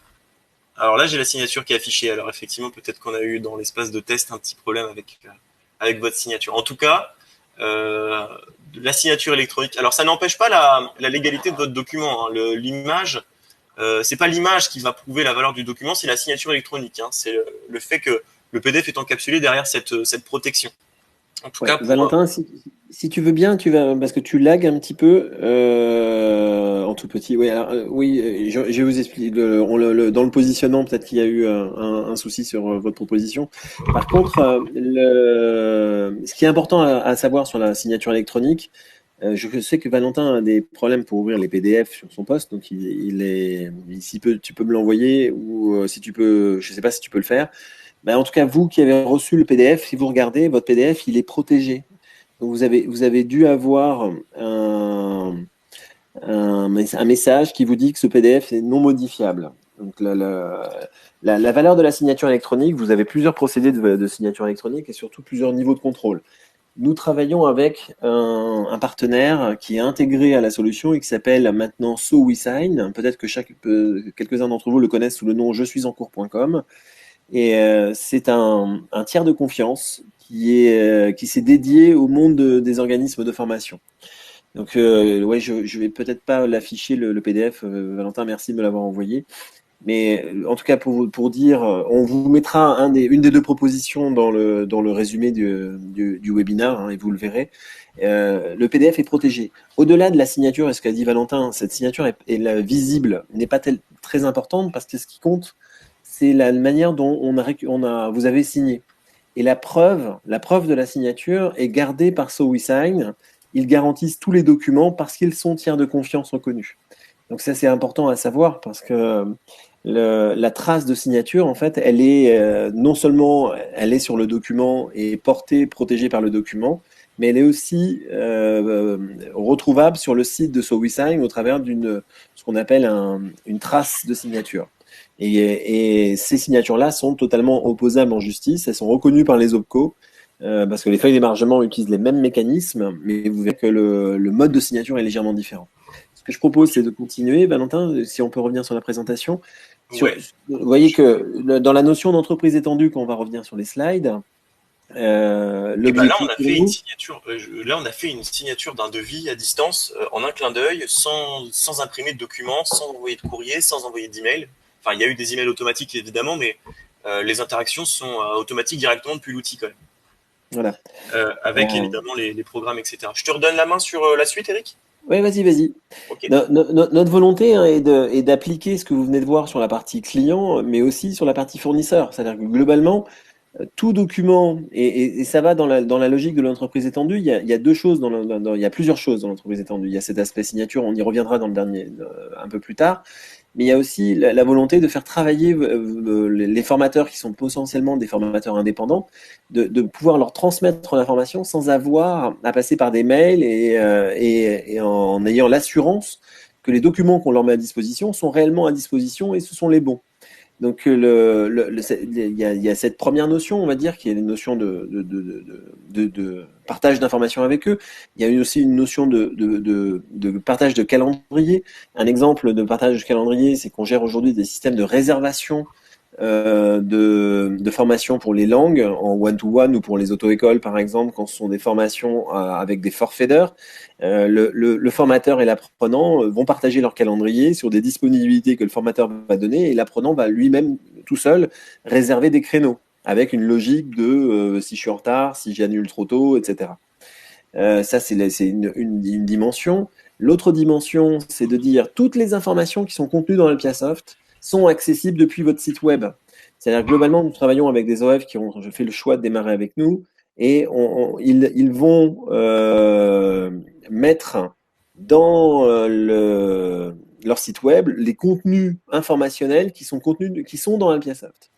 Alors là, j'ai la signature qui est affichée. Alors effectivement, peut-être qu'on a eu dans l'espace de test un petit problème avec votre signature. En tout cas, la signature électronique. Alors, ça n'empêche pas la légalité de votre document. L'image... c'est pas l'image qui va prouver la valeur du document, c'est la signature électronique. C'est le fait que le PDF est encapsulé derrière cette protection. En tout cas, Valentin, si tu veux bien, parce que tu lagues un petit peu en tout petit. Oui, alors, je vais vous expliquer. Dans le positionnement, peut-être qu'il y a eu un souci sur votre proposition. Par contre, ce qui est important à savoir sur la signature électronique, je sais que Valentin a des problèmes pour ouvrir les PDF sur son poste, donc tu peux me l'envoyer ou si tu peux, je sais pas si tu peux le faire. En tout cas, vous qui avez reçu le PDF, si vous regardez votre PDF, il est protégé. Donc vous avez dû avoir un un message qui vous dit que ce PDF est non modifiable. Donc la valeur de la signature électronique, vous avez plusieurs procédés de signature électronique et surtout plusieurs niveaux de contrôle. Nous travaillons avec un partenaire qui est intégré à la solution et qui s'appelle maintenant SoWeSign. Peut-être que quelques-uns d'entre vous le connaissent sous le nom jesuisencours.com. Et c'est un tiers de confiance qui s'est dédié au monde des organismes de formation. Donc, ouais, je vais peut-être pas l'afficher le PDF. Valentin, merci de me l'avoir envoyé. Mais en tout cas, pour dire, on vous mettra une des deux propositions dans le résumé du webinaire, hein, et vous le verrez. Le PDF est protégé. Au-delà de la signature, et ce qu'a dit Valentin, cette signature est visible, n'est pas très importante parce que ce qui compte, c'est la manière dont vous avez signé. Et la preuve de la signature est gardée par SoWeSign. Ils garantissent tous les documents parce qu'ils sont tiers de confiance reconnus. Donc ça, c'est important à savoir parce que la trace de signature, en fait, elle est non seulement elle est sur le document et protégée par le document, mais elle est aussi retrouvable sur le site de SoWeSign au travers ce qu'on appelle une trace de signature. Et ces signatures-là sont totalement opposables en justice. Elles sont reconnues par les OPCO parce que les feuilles d'émargement utilisent les mêmes mécanismes, mais vous verrez que le mode de signature est légèrement différent. Ce que je propose, c'est de continuer. Valentin, si on peut revenir sur la présentation. Ouais. Vous voyez que dans la notion d'entreprise étendue, quand on va revenir sur les slides, là, on a fait une signature. Là, on a fait une signature d'un devis à distance en un clin d'œil, sans imprimer de documents, sans envoyer de courrier, sans envoyer d'email. Enfin, il y a eu des emails automatiques évidemment, mais les interactions sont automatiques directement depuis l'outil quand même. Voilà. Avec évidemment les programmes, etc. Je te redonne la main sur la suite, Eric. Oui, vas-y. Okay. Notre volonté, hein, est d'appliquer ce que vous venez de voir sur la partie client, mais aussi sur la partie fournisseur. C'est-à-dire que globalement, tout document, et ça va dans la logique de l'entreprise étendue, il y a deux choses, il y a plusieurs choses dans l'entreprise étendue. Il y a cet aspect signature, on y reviendra dans le dernier, un peu plus tard, mais il y a aussi la volonté de faire travailler les formateurs qui sont potentiellement des formateurs indépendants, de pouvoir leur transmettre l'information sans avoir à passer par des mails et en ayant l'assurance que les documents qu'on leur met à disposition sont réellement à disposition et ce sont les bons. Donc il y a cette première notion, on va dire, qui est une notion de partage d'informations avec eux. Il y a aussi une notion de partage de calendrier. Un exemple de partage de calendrier, c'est qu'on gère aujourd'hui des systèmes de réservation de formation pour les langues en one-to-one ou pour les auto-écoles par exemple, quand ce sont des formations avec des forfaits d'heures. Le formateur et l'apprenant vont partager leur calendrier sur des disponibilités que le formateur va donner et l'apprenant va lui-même tout seul réserver des créneaux avec une logique de si je suis en retard, si j'annule trop tôt, etc. Ça, c'est une dimension. L'autre dimension, c'est de dire toutes les informations qui sont contenues dans Alpiasoft sont accessibles depuis votre site web. C'est-à-dire globalement, nous travaillons avec des OF qui ont fait le choix de démarrer avec nous et ils vont mettre dans leur site web les contenus informationnels qui sont dans Alpiasoft.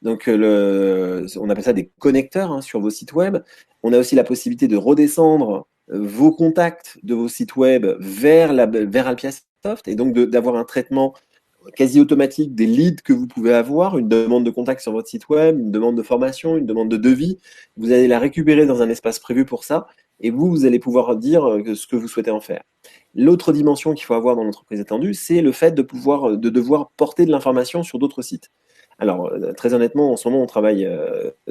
Donc on appelle ça des connecteurs, hein, sur vos sites web. On a aussi la possibilité de redescendre vos contacts de vos sites web vers Alpiasoft et donc d'avoir un traitement quasi automatique des leads que vous pouvez avoir, une demande de contact sur votre site web, une demande de formation, une demande de devis. Vous allez la récupérer dans un espace prévu pour ça et vous allez pouvoir dire ce que vous souhaitez en faire. L'autre dimension qu'il faut avoir dans l'entreprise étendue, c'est le fait de devoir porter de l'information sur d'autres sites. Alors, très honnêtement, en ce moment, on travaille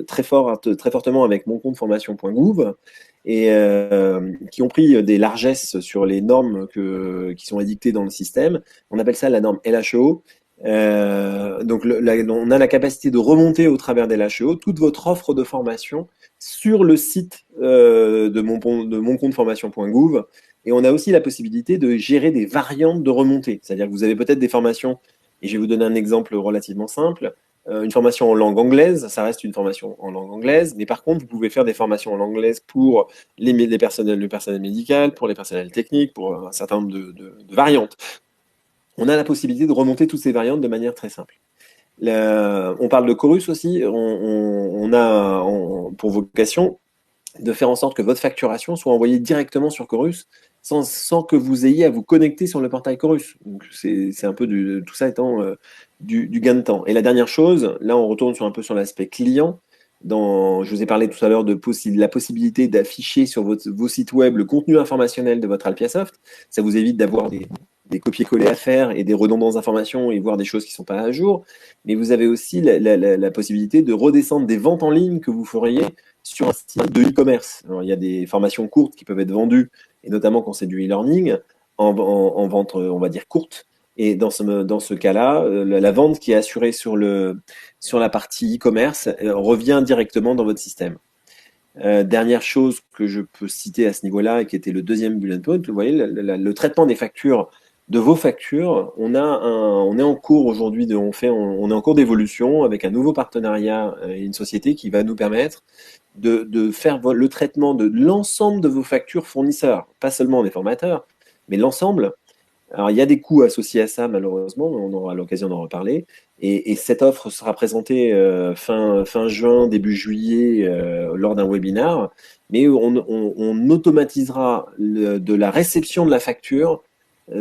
très fortement avec moncompteformation.gouv et qui ont pris des largesses sur les normes qui sont édictées dans le système. On appelle ça la norme LHEO. Donc, on a la capacité de remonter au travers des LHEO toute votre offre de formation sur le site de moncompteformation.gouv. Et on a aussi la possibilité de gérer des variantes de remontée. C'est-à-dire que vous avez peut-être des formations. Et je vais vous donner un exemple relativement simple. Une formation en langue anglaise, ça reste une formation en langue anglaise, mais par contre, vous pouvez faire des formations en langue anglaise pour le personnel médical, pour les personnels techniques, pour un certain nombre de variantes. On a la possibilité de remonter toutes ces variantes de manière très simple. On parle de Chorus aussi. On a pour vocation de faire en sorte que votre facturation soit envoyée directement sur Chorus sans que vous ayez à vous connecter sur le portail Chorus. Donc c'est un peu tout ça étant du gain de temps. Et la dernière chose, là on retourne un peu sur l'aspect client. Je vous ai parlé tout à l'heure de la possibilité d'afficher sur vos sites web le contenu informationnel de votre Alpiasoft. Ça vous évite d'avoir des copier-coller à faire et des redondances d'informations et voir des choses qui ne sont pas à jour. Mais vous avez aussi la possibilité de redescendre des ventes en ligne que vous feriez sur un site de e-commerce. Alors, il y a des formations courtes qui peuvent être vendues, et notamment quand c'est du e-learning, en vente, on va dire, courte. Et dans ce cas-là, la vente qui est assurée sur la partie e-commerce revient directement dans votre système. Dernière chose que je peux citer à ce niveau-là, et qui était le deuxième bullet point, vous voyez, le traitement des factures, de vos factures, on est en cours aujourd'hui, on est en cours d'évolution avec un nouveau partenariat et une société qui va nous permettre de faire le traitement de l'ensemble de vos factures fournisseurs, pas seulement des formateurs, mais l'ensemble. Alors, il y a des coûts associés à ça, malheureusement, on aura l'occasion d'en reparler. Et cette offre sera présentée fin juin, début juillet, lors d'un webinar. Mais on automatisera de la réception de la facture,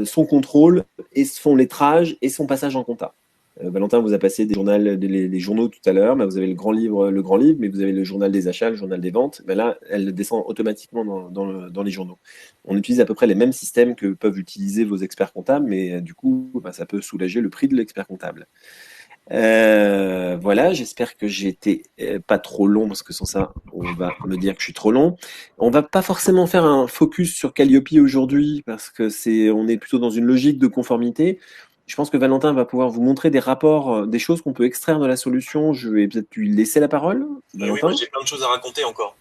son contrôle, et son lettrage et son passage en compta. Valentin vous a passé des journaux tout à l'heure. Vous avez le grand livre, mais vous avez le journal des achats, le journal des ventes. Là, elle descend automatiquement dans les journaux. On utilise à peu près les mêmes systèmes que peuvent utiliser vos experts comptables, mais du coup, ça peut soulager le prix de l'expert comptable. Voilà, j'espère que j'ai été pas trop long, parce que sans ça, on va me dire que je suis trop long. On va pas forcément faire un focus sur Calliope aujourd'hui, parce que on est plutôt dans une logique de conformité. Je pense que Valentin va pouvoir vous montrer des rapports, des choses qu'on peut extraire de la solution. Je vais peut-être lui laisser la parole. Oui, moi j'ai plein de choses à raconter encore.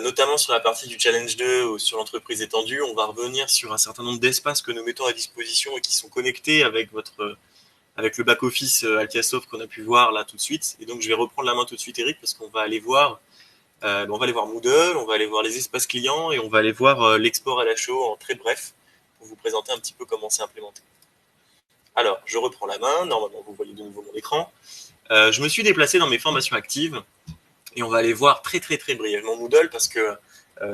Notamment sur la partie du Challenge 2 ou sur l'entreprise étendue, on va revenir sur un certain nombre d'espaces que nous mettons à disposition et qui sont connectés avec le back-office Altiasoft qu'on a pu voir là tout de suite. Et donc je vais reprendre la main tout de suite, Eric, parce qu'on va aller voir Moodle, on va aller voir les espaces clients et on va aller voir l'export à la show en très bref pour vous présenter un petit peu comment c'est implémenté. Alors, je reprends la main. Normalement, vous voyez de nouveau mon écran. Je me suis déplacé dans mes formations actives et on va aller voir très, très, très brièvement Moodle parce que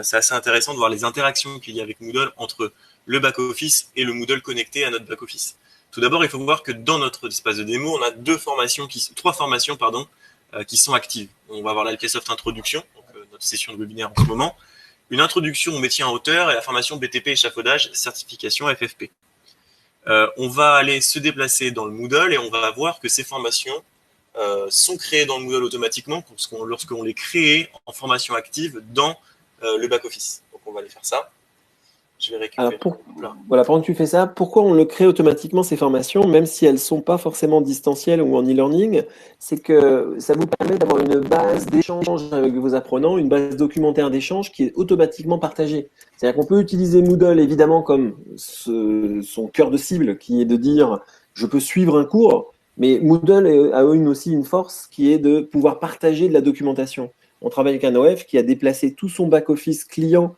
c'est assez intéressant de voir les interactions qu'il y a avec Moodle entre le back-office et le Moodle connecté à notre back-office. Tout d'abord, il faut voir que dans notre espace de démo, on a trois formations qui sont actives. On va voir l'Alpiasoft Introduction, donc notre session de webinaire en ce moment, une introduction au métier en hauteur et la formation BTP échafaudage certification FFP. On va aller se déplacer dans le Moodle et on va voir que ces formations sont créées dans le Moodle automatiquement lorsqu'on les crée en formation active dans le back-office. Donc, on va aller faire ça. Je vais récupérer. Alors, pendant que tu fais ça, pourquoi on le crée automatiquement, ces formations, même si elles ne sont pas forcément distancielles ou en e-learning? C'est que ça vous permet d'avoir une base d'échange avec vos apprenants, une base documentaire d'échange qui est automatiquement partagée. C'est-à-dire qu'on peut utiliser Moodle, évidemment, comme son cœur de cible, qui est de dire « je peux suivre un cours », mais Moodle a aussi une force qui est de pouvoir partager de la documentation. On travaille avec un OF qui a déplacé tout son back-office client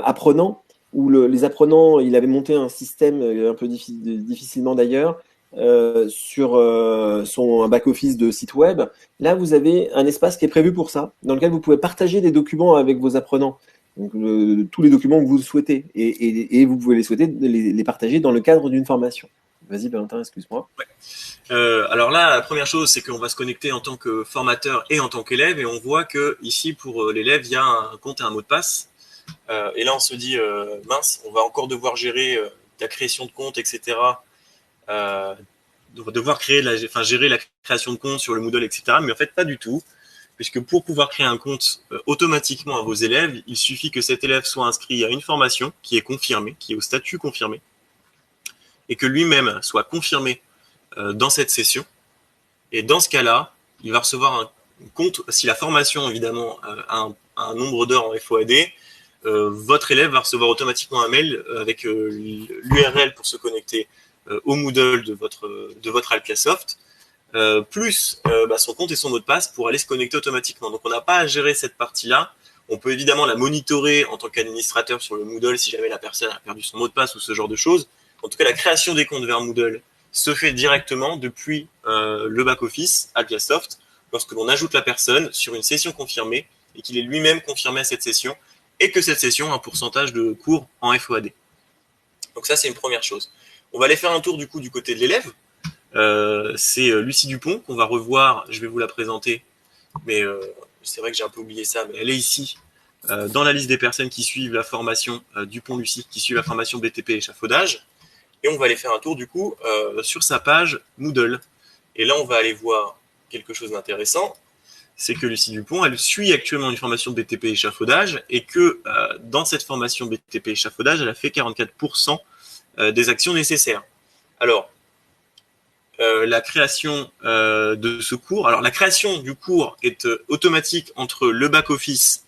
apprenant, où les apprenants, il avait monté un système un peu difficilement d'ailleurs, sur un back-office de site web. Là, vous avez un espace qui est prévu pour ça, dans lequel vous pouvez partager des documents avec vos apprenants. Donc, tous les documents que vous souhaitez. Et vous pouvez les partager dans le cadre d'une formation. Vas-y, Valentin, excuse-moi. Ouais. Alors là, la première chose, c'est qu'on va se connecter en tant que formateur et en tant qu'élève. Et on voit que ici, pour l'élève, il y a un compte et un mot de passe. Et là, on se dit, mince, on va encore devoir gérer la création de compte, etc. Devoir gérer la création de compte sur le Moodle, etc. Mais en fait, pas du tout. Puisque pour pouvoir créer un compte automatiquement à vos élèves, il suffit que cet élève soit inscrit à une formation qui est confirmée, qui est au statut confirmé, et que lui-même soit confirmé dans cette session. Et dans ce cas-là, il va recevoir un compte, si la formation, évidemment, a un nombre d'heures en FOAD, votre élève va recevoir automatiquement un mail avec l'URL pour se connecter au Moodle de votre Alpiasoft, plus son compte et son mot de passe pour aller se connecter automatiquement. Donc, on n'a pas à gérer cette partie-là. On peut évidemment la monitorer en tant qu'administrateur sur le Moodle si jamais la personne a perdu son mot de passe ou ce genre de choses. En tout cas, la création des comptes vers Moodle se fait directement depuis le back-office Alpiasoft lorsque l'on ajoute la personne sur une session confirmée et qu'il est lui-même confirmé à cette session et que cette session a un pourcentage de cours en FOAD. Donc ça, c'est une première chose. On va aller faire un tour du coup du côté de l'élève. C'est Lucie Dupont qu'on va revoir. Je vais vous la présenter, mais c'est vrai que j'ai un peu oublié ça, mais elle est ici dans la liste des personnes qui suivent la formation Dupont-Lucie, qui suivent la formation BTP échafaudage. Et on va aller faire un tour du coup sur sa page Moodle. Et là, on va aller voir quelque chose d'intéressant. C'est que Lucie Dupont, elle suit actuellement une formation BTP échafaudage et que dans cette formation BTP échafaudage, elle a fait 44% des actions nécessaires. Alors, la création de ce cours, alors la création du cours est automatique entre le back-office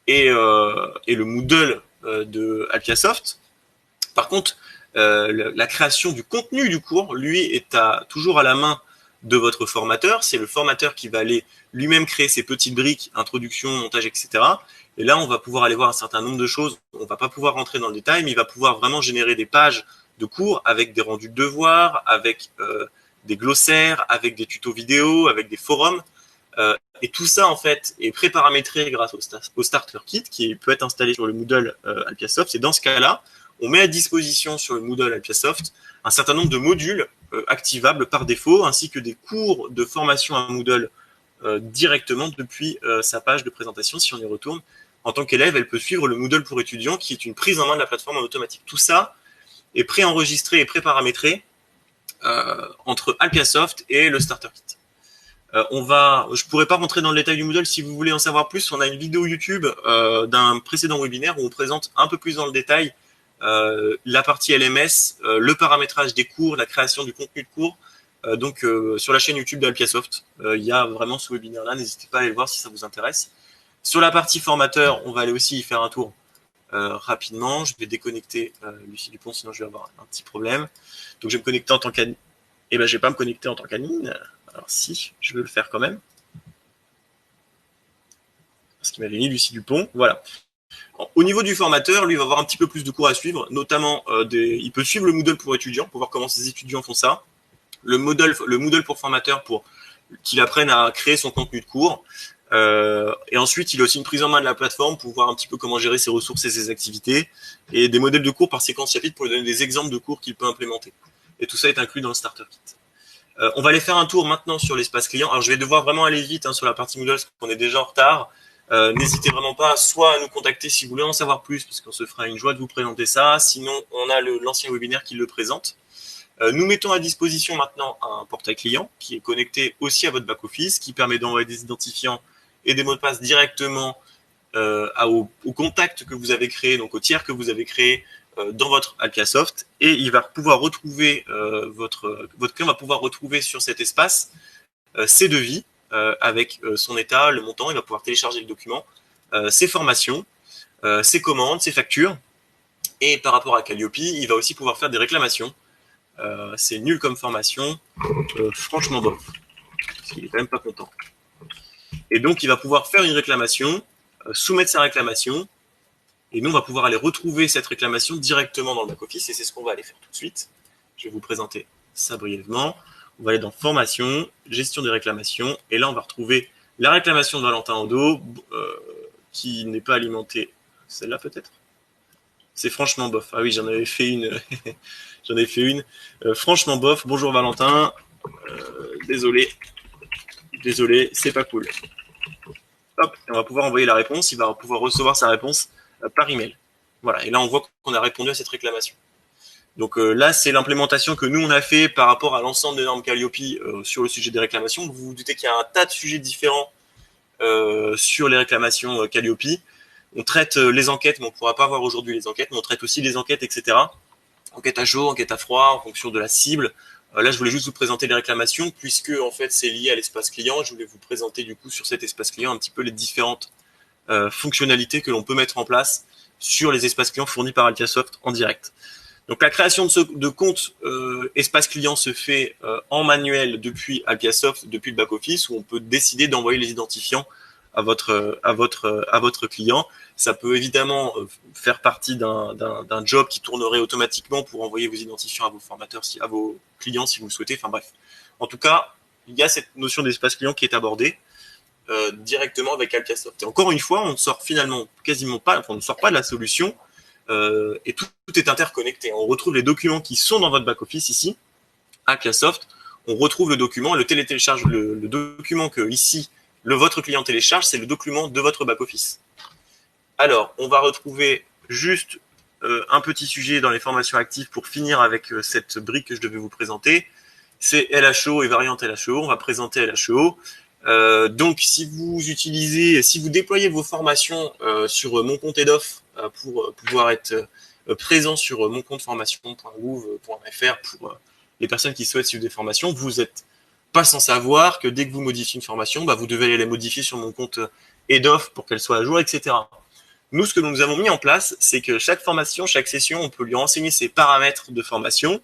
et le Moodle de Alpiasoft. Par contre, la création du contenu du cours, lui, est toujours à la main de votre formateur. C'est le formateur qui va aller lui-même créer ses petites briques, introduction, montage, etc. Et là, on va pouvoir aller voir un certain nombre de choses. On ne va pas pouvoir rentrer dans le détail, mais il va pouvoir vraiment générer des pages de cours avec des rendus de devoirs, avec des glossaires, avec des tutos vidéo, avec des forums. Et tout ça, en fait, est pré-paramétré grâce au Starter Kit qui peut être installé sur le Moodle Alpiasoft. Et dans ce cas-là, on met à disposition sur le Moodle Alpiasoft un certain nombre de modules activables par défaut, ainsi que des cours de formation à Moodle directement depuis sa page de présentation. Si on y retourne, en tant qu'élève, elle peut suivre le Moodle pour étudiants, qui est une prise en main de la plateforme en automatique. Tout ça est pré-enregistré et pré-paramétré entre Alpiasoft et le Starter Kit. Je pourrais pas rentrer dans le détail du Moodle. Si vous voulez en savoir plus, on a une vidéo YouTube d'un précédent webinaire où on présente un peu plus dans le détail la partie LMS, le paramétrage des cours, la création du contenu de cours. Donc sur la chaîne YouTube d'Alpiasoft, il y a vraiment ce webinaire-là. N'hésitez pas à aller le voir si ça vous intéresse. Sur la partie formateur, on va aller aussi y faire un tour rapidement. Je vais déconnecter Lucie Dupont, sinon je vais avoir un petit problème. Donc je vais me connecter en tant qu'admin. Eh ben, je vais pas me connecter en tant qu'admin. Alors si, je veux le faire quand même. Parce qu'il m'avait mis Lucie Dupont. Voilà. Au niveau du formateur, lui, il va avoir un petit peu plus de cours à suivre, notamment il peut suivre le Moodle pour étudiants, pour voir comment ses étudiants font ça. Le Moodle pour formateur, pour qu'il apprenne à créer son contenu de cours. Et ensuite, il a aussi une prise en main de la plateforme pour voir un petit peu comment gérer ses ressources et ses activités, et des modèles de cours par séquence chapitre pour lui donner des exemples de cours qu'il peut implémenter. Et tout ça est inclus dans le Starter Kit. On va aller faire un tour maintenant sur l'espace client. Alors, je vais devoir vraiment aller vite sur la partie Moodle, parce qu'on est déjà en retard. N'hésitez vraiment pas soit à nous contacter si vous voulez en savoir plus, parce qu'on se fera une joie de vous présenter ça. Sinon, on a l'ancien webinaire qui le présente. Nous mettons à disposition maintenant un portail client qui est connecté aussi à votre back-office, qui permet d'envoyer des identifiants et des mots de passe directement au contact que vous avez créé, donc au tiers que vous avez créé dans votre Alpiasoft. Et il va pouvoir retrouver, votre client va pouvoir retrouver sur cet espace ses devis, avec son état, le montant. Il va pouvoir télécharger le document, ses formations, ses commandes, ses factures. Et par rapport à Calliope, il va aussi pouvoir faire des réclamations. C'est nul comme formation, franchement bof, parce qu'il est quand même pas content. Et donc il va pouvoir faire une réclamation, soumettre sa réclamation, et nous on va pouvoir aller retrouver cette réclamation directement dans le back-office, et c'est ce qu'on va aller faire tout de suite. Je vais vous présenter ça brièvement. On va aller dans formation, gestion des réclamations, et là on va retrouver la réclamation de Valentin Odo, qui n'est pas alimentée. Celle-là peut-être. C'est franchement bof. Ah oui, j'en avais fait une. J'en ai fait une. Franchement bof. Bonjour Valentin. Désolé, c'est pas cool. Hop, et on va pouvoir envoyer la réponse. Il va pouvoir recevoir sa réponse par email. Voilà. Et là, on voit qu'on a répondu à cette réclamation. Donc là, c'est l'implémentation que nous, on a fait par rapport à l'ensemble des normes Calliope sur le sujet des réclamations. Vous vous doutez qu'il y a un tas de sujets différents sur les réclamations Calliope. On traite les enquêtes, mais on ne pourra pas voir aujourd'hui les enquêtes, mais on traite aussi les enquêtes, etc. Enquête à chaud, enquête à froid, en fonction de la cible. Là, je voulais juste vous présenter les réclamations, puisque en fait, c'est lié à l'espace client. Je voulais vous présenter du coup sur cet espace client un petit peu les différentes fonctionnalités que l'on peut mettre en place sur les espaces clients fournis par Alpiasoft en direct. Donc la création de compte espace client se fait en manuel depuis Alpiasoft, depuis le back-office, où on peut décider d'envoyer les identifiants à votre client. Ça peut évidemment faire partie d'un job qui tournerait automatiquement pour envoyer vos identifiants à vos formateurs, à vos clients si vous le souhaitez. Enfin bref. En tout cas, il y a cette notion d'espace client qui est abordée. directement avec Alpiasoft. Et encore une fois, on ne sort finalement quasiment pas, on ne sort pas de la solution et tout est interconnecté. On retrouve les documents qui sont dans votre back-office ici, Alpiasoft. On retrouve le document, le télécharge, le document que ici votre client télécharge, c'est le document de votre back-office. Alors, on va retrouver juste un petit sujet dans les formations actives pour finir avec cette brique que je devais vous présenter. C'est LHO et variante LHO. On va présenter LHO. Donc, si vous déployez vos formations sur mon compte EDOF pour pouvoir être présent sur mon compte formation.gouv.fr pour les personnes qui souhaitent suivre des formations, vous êtes pas sans savoir que dès que vous modifiez une formation, vous devez aller la modifier sur mon compte EDOF pour qu'elle soit à jour, etc. Nous, ce que nous avons mis en place, c'est que chaque formation, chaque session, on peut lui renseigner ses paramètres de formation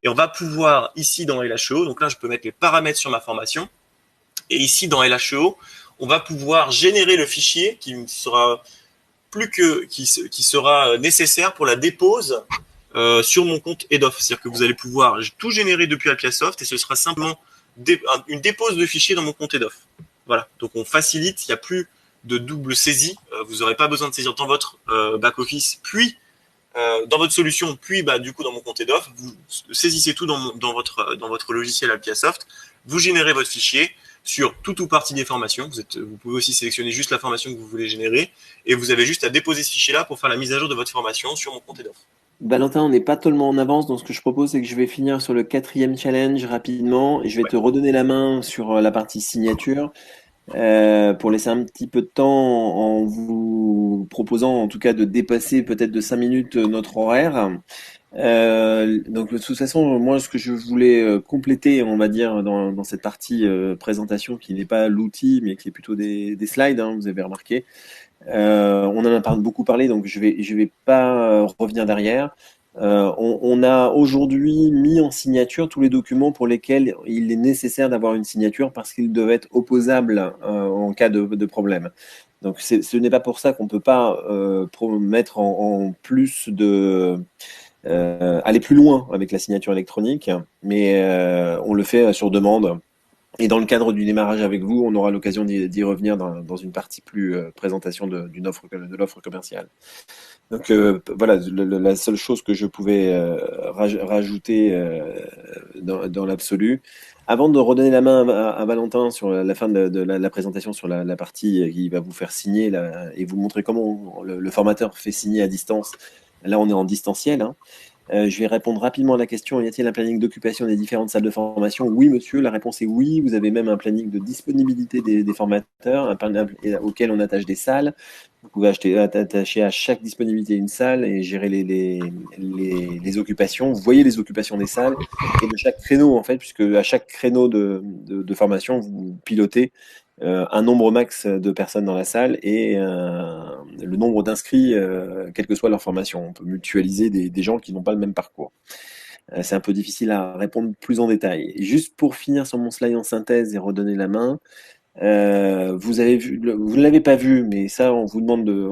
et on va pouvoir ici dans LHO, donc là je peux mettre les paramètres sur ma formation et ici dans LHO, on va pouvoir générer le fichier qui sera nécessaire pour la dépose sur mon compte EDOF. C'est-à-dire que vous allez pouvoir tout générer depuis Alpiasoft et ce sera simplement une dépose de fichiers dans mon compte EDOF. Voilà, donc on facilite, il n'y a plus de double saisie, vous n'aurez pas besoin de saisir dans votre back-office, puis dans votre solution, puis du coup dans mon compte EDOF, vous saisissez tout dans votre logiciel Alpiasoft, vous générez votre fichier sur tout ou partie des formations, vous pouvez aussi sélectionner juste la formation que vous voulez générer, et vous avez juste à déposer ce fichier-là pour faire la mise à jour de votre formation sur mon compte EDOF. Valentin, on n'est pas tellement en avance, donc ce que je propose, c'est que je vais finir sur le 4e challenge rapidement et je vais te redonner la main sur la partie signature pour laisser un petit peu de temps en vous proposant en tout cas de dépasser peut-être de 5 minutes notre horaire. Donc de toute façon, moi ce que je voulais compléter, on va dire, dans cette partie présentation qui n'est pas l'outil mais qui est plutôt des slides, vous avez remarqué. On en a beaucoup parlé, donc je vais pas revenir derrière. On a aujourd'hui mis en signature tous les documents pour lesquels il est nécessaire d'avoir une signature parce qu'ils doivent être opposables en cas de problème. Donc ce n'est pas pour ça qu'on peut pas mettre en plus aller plus loin avec la signature électronique, mais on le fait sur demande. Et dans le cadre du démarrage avec vous, on aura l'occasion d'y revenir dans une partie plus présentation de l'offre commerciale. Donc voilà, la seule chose que je pouvais rajouter dans l'absolu. Avant de redonner la main à Valentin sur la fin de la présentation sur la partie qui va vous faire signer et vous montrer comment le formateur fait signer à distance. Là, on est en distanciel. Je vais répondre rapidement à la question, y a-t-il un planning d'occupation des différentes salles de formation? Oui, monsieur, la réponse est oui. Vous avez même un planning de disponibilité des formateurs, un planning auquel on attache des salles. Vous pouvez attacher à chaque disponibilité une salle et gérer les occupations. Vous voyez les occupations des salles et de chaque créneau, en fait, puisque à chaque créneau de formation, vous pilotez un nombre max de personnes dans la salle et le nombre d'inscrits, quelle que soit leur formation. On peut mutualiser des gens qui n'ont pas le même parcours. C'est un peu difficile à répondre plus en détail. Et juste pour finir sur mon slide en synthèse et redonner la main, vous ne l'avez pas vu, mais ça, on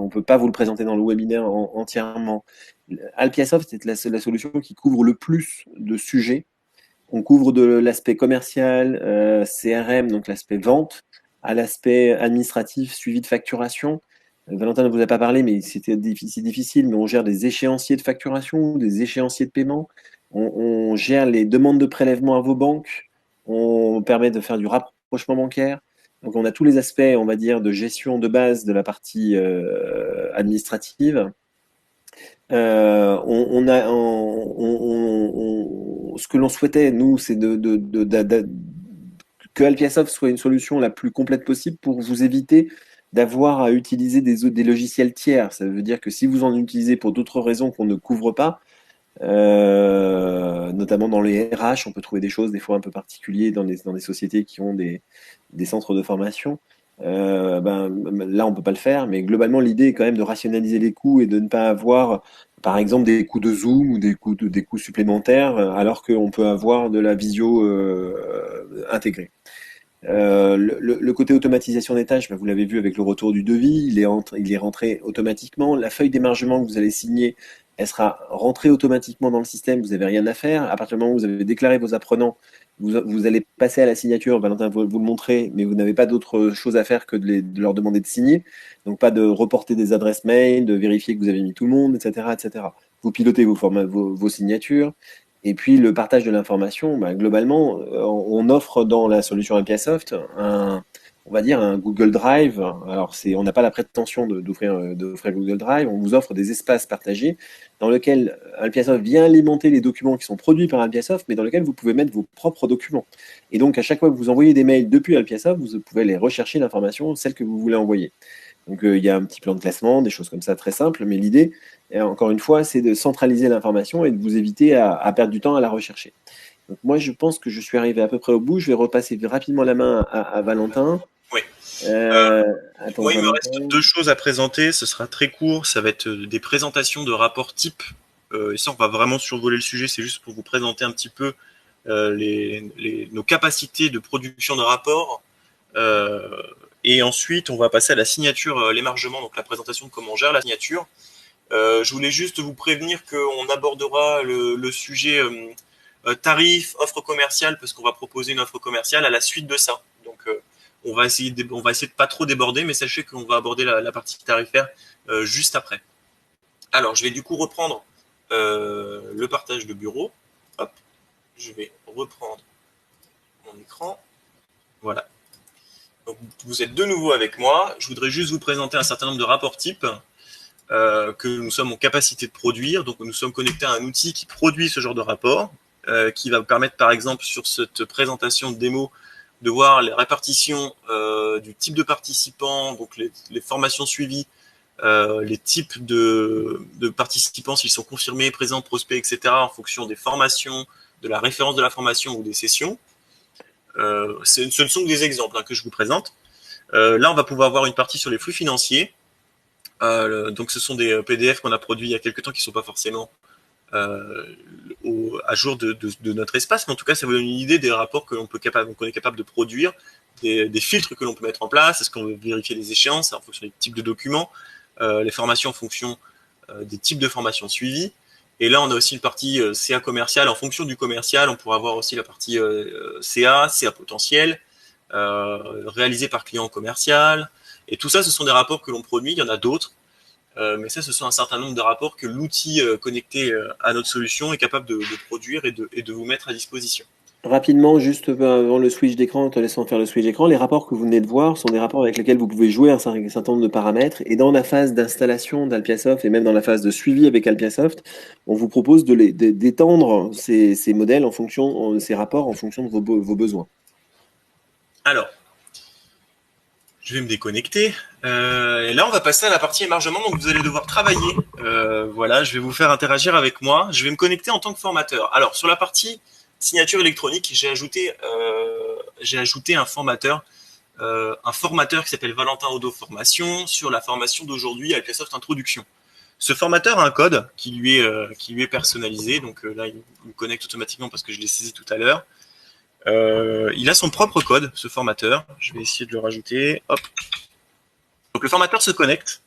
peut pas vous le présenter dans le webinaire entièrement. Alpiasoft, c'est la solution qui couvre le plus de sujets. On couvre de l'aspect commercial, CRM, donc l'aspect vente, à l'aspect administratif, suivi de facturation. Valentin ne vous a pas parlé, mais c'est difficile, mais on gère des échéanciers de facturation, des échéanciers de paiement, on gère les demandes de prélèvement à vos banques, on permet de faire du rapprochement bancaire. Donc on a tous les aspects, on va dire, de gestion de base de la partie administrative. Ce que l'on souhaitait, nous, c'est que Alpiasoft soit une solution la plus complète possible pour vous éviter d'avoir à utiliser des logiciels tiers. Ça veut dire que si vous en utilisez pour d'autres raisons qu'on ne couvre pas, notamment dans les RH, on peut trouver des choses des fois un peu particulières dans des sociétés qui ont des centres de formation. Là, on peut pas le faire, mais globalement, l'idée est quand même de rationaliser les coûts et de ne pas avoir, par exemple, des coûts de Zoom ou des coûts supplémentaires, alors qu'on peut avoir de la visio intégrée. Le côté automatisation des tâches, vous l'avez vu avec le retour du devis, il est rentré automatiquement. La feuille d'émargement que vous allez signer elle sera rentrée automatiquement dans le système, vous n'avez rien à faire. À partir du moment où vous avez déclaré vos apprenants, vous allez passer à la signature, Valentin vous le montrez, mais vous n'avez pas d'autre chose à faire que de leur demander de signer. Donc pas de reporter des adresses mail, de vérifier que vous avez mis tout le monde, etc. etc. Vous pilotez vos signatures. Et puis le partage de l'information, globalement, on offre dans la solution Alpiasoft on va dire un Google Drive. Alors on n'a pas la prétention d'offrir Google Drive, on vous offre des espaces partagés dans lesquels Alpiasoft vient alimenter les documents qui sont produits par Alpiasoft, mais dans lesquels vous pouvez mettre vos propres documents. Et donc à chaque fois que vous envoyez des mails depuis Alpiasoft, vous pouvez aller rechercher l'information, celle que vous voulez envoyer. Donc il y a un petit plan de classement, des choses comme ça très simples, mais l'idée, encore une fois, c'est de centraliser l'information et de vous éviter à perdre du temps à la rechercher. Donc moi, je pense que je suis arrivé à peu près au bout. Je vais repasser rapidement la main à Valentin. Oui. Attends, Moi, il me Valentin. reste 2 choses à présenter. Ce sera très court. Ça va être des présentations de rapports types. Et ça, on va vraiment survoler le sujet. C'est juste pour vous présenter un petit peu nos capacités de production de rapports. Et ensuite, on va passer à la signature, l'émargement, donc la présentation de comment on gère la signature. Je voulais juste vous prévenir qu'on abordera le sujet tarif, offre commerciale, parce qu'on va proposer une offre commerciale à la suite de ça. Donc, on va essayer de pas trop déborder, mais sachez qu'on va aborder la partie tarifaire juste après. Alors, je vais du coup reprendre le partage de bureau. Hop, je vais reprendre mon écran. Voilà. Donc, vous êtes de nouveau avec moi. Je voudrais juste vous présenter un certain nombre de rapports types que nous sommes en capacité de produire. Donc, nous sommes connectés à un outil qui produit ce genre de rapport, qui va vous permettre, par exemple, sur cette présentation de démo, de voir les répartitions du type de participants, donc les formations suivies, les types de participants, s'ils sont confirmés, présents, prospects, etc., en fonction des formations, de la référence de la formation ou des sessions. Ce ne sont que des exemples que je vous présente. Là, on va pouvoir avoir une partie sur les flux financiers. Donc, ce sont des PDF qu'on a produits il y a quelques temps qui ne sont pas forcément à jour de notre espace, mais en tout cas, ça vous donne une idée des rapports qu'on est capable de produire, des filtres que l'on peut mettre en place. Est-ce qu'on veut vérifier les échéances en fonction des types de documents, les formations en fonction des types de formations suivies. Et là, on a aussi une partie CA commercial. En fonction du commercial, on pourra avoir aussi la partie CA potentiel, réalisé par client commercial. Et tout ça, ce sont des rapports que l'on produit. Il y en a d'autres. Mais ça, ce sont un certain nombre de rapports que l'outil connecté à notre solution est capable de produire et de vous mettre à disposition. Rapidement, juste avant le switch d'écran, en te laissant faire le switch d'écran, les rapports que vous venez de voir sont des rapports avec lesquels vous pouvez jouer un certain nombre de paramètres. Et dans la phase d'installation d'Alpiasoft et même dans la phase de suivi avec Alpiasoft, on vous propose d'étendre ces modèles ces rapports en fonction de vos besoins. Alors, je vais me déconnecter. Et là, on va passer à la partie émargement. Donc, vous allez devoir travailler. Voilà, je vais vous faire interagir avec moi. Je vais me connecter en tant que formateur. Alors, sur la partie signature électronique, j'ai ajouté un formateur qui s'appelle Valentin Odo Formation sur la formation d'aujourd'hui Alpiasoft Introduction. Ce formateur a un code qui lui est personnalisé. Donc là, il me connecte automatiquement parce que je l'ai saisi tout à l'heure. Il a son propre code, ce formateur. Je vais essayer de le rajouter. Hop. Donc le formateur se connecte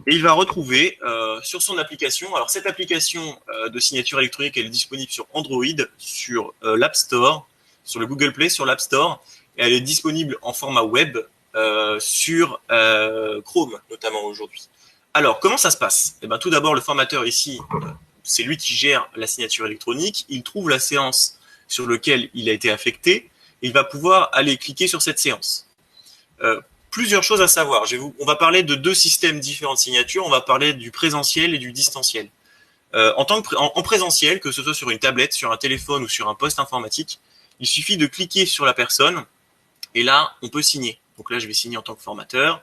et il va retrouver sur son application. Alors cette application de signature électronique, elle est disponible sur Android, sur l'App Store, sur le Google Play, sur l'App Store, et elle est disponible en format web sur Chrome notamment aujourd'hui. Alors comment ça se passe? Eh bien, tout d'abord, le formateur ici, c'est lui qui gère la signature électronique. Il trouve la séance sur laquelle il a été affecté et il va pouvoir aller cliquer sur cette séance. Plusieurs choses à savoir. On va parler de 2 systèmes différents de signature. On va parler du présentiel et du distanciel. En présentiel, que ce soit sur une tablette, sur un téléphone ou sur un poste informatique, il suffit de cliquer sur la personne et là, on peut signer. Donc là, je vais signer en tant que formateur.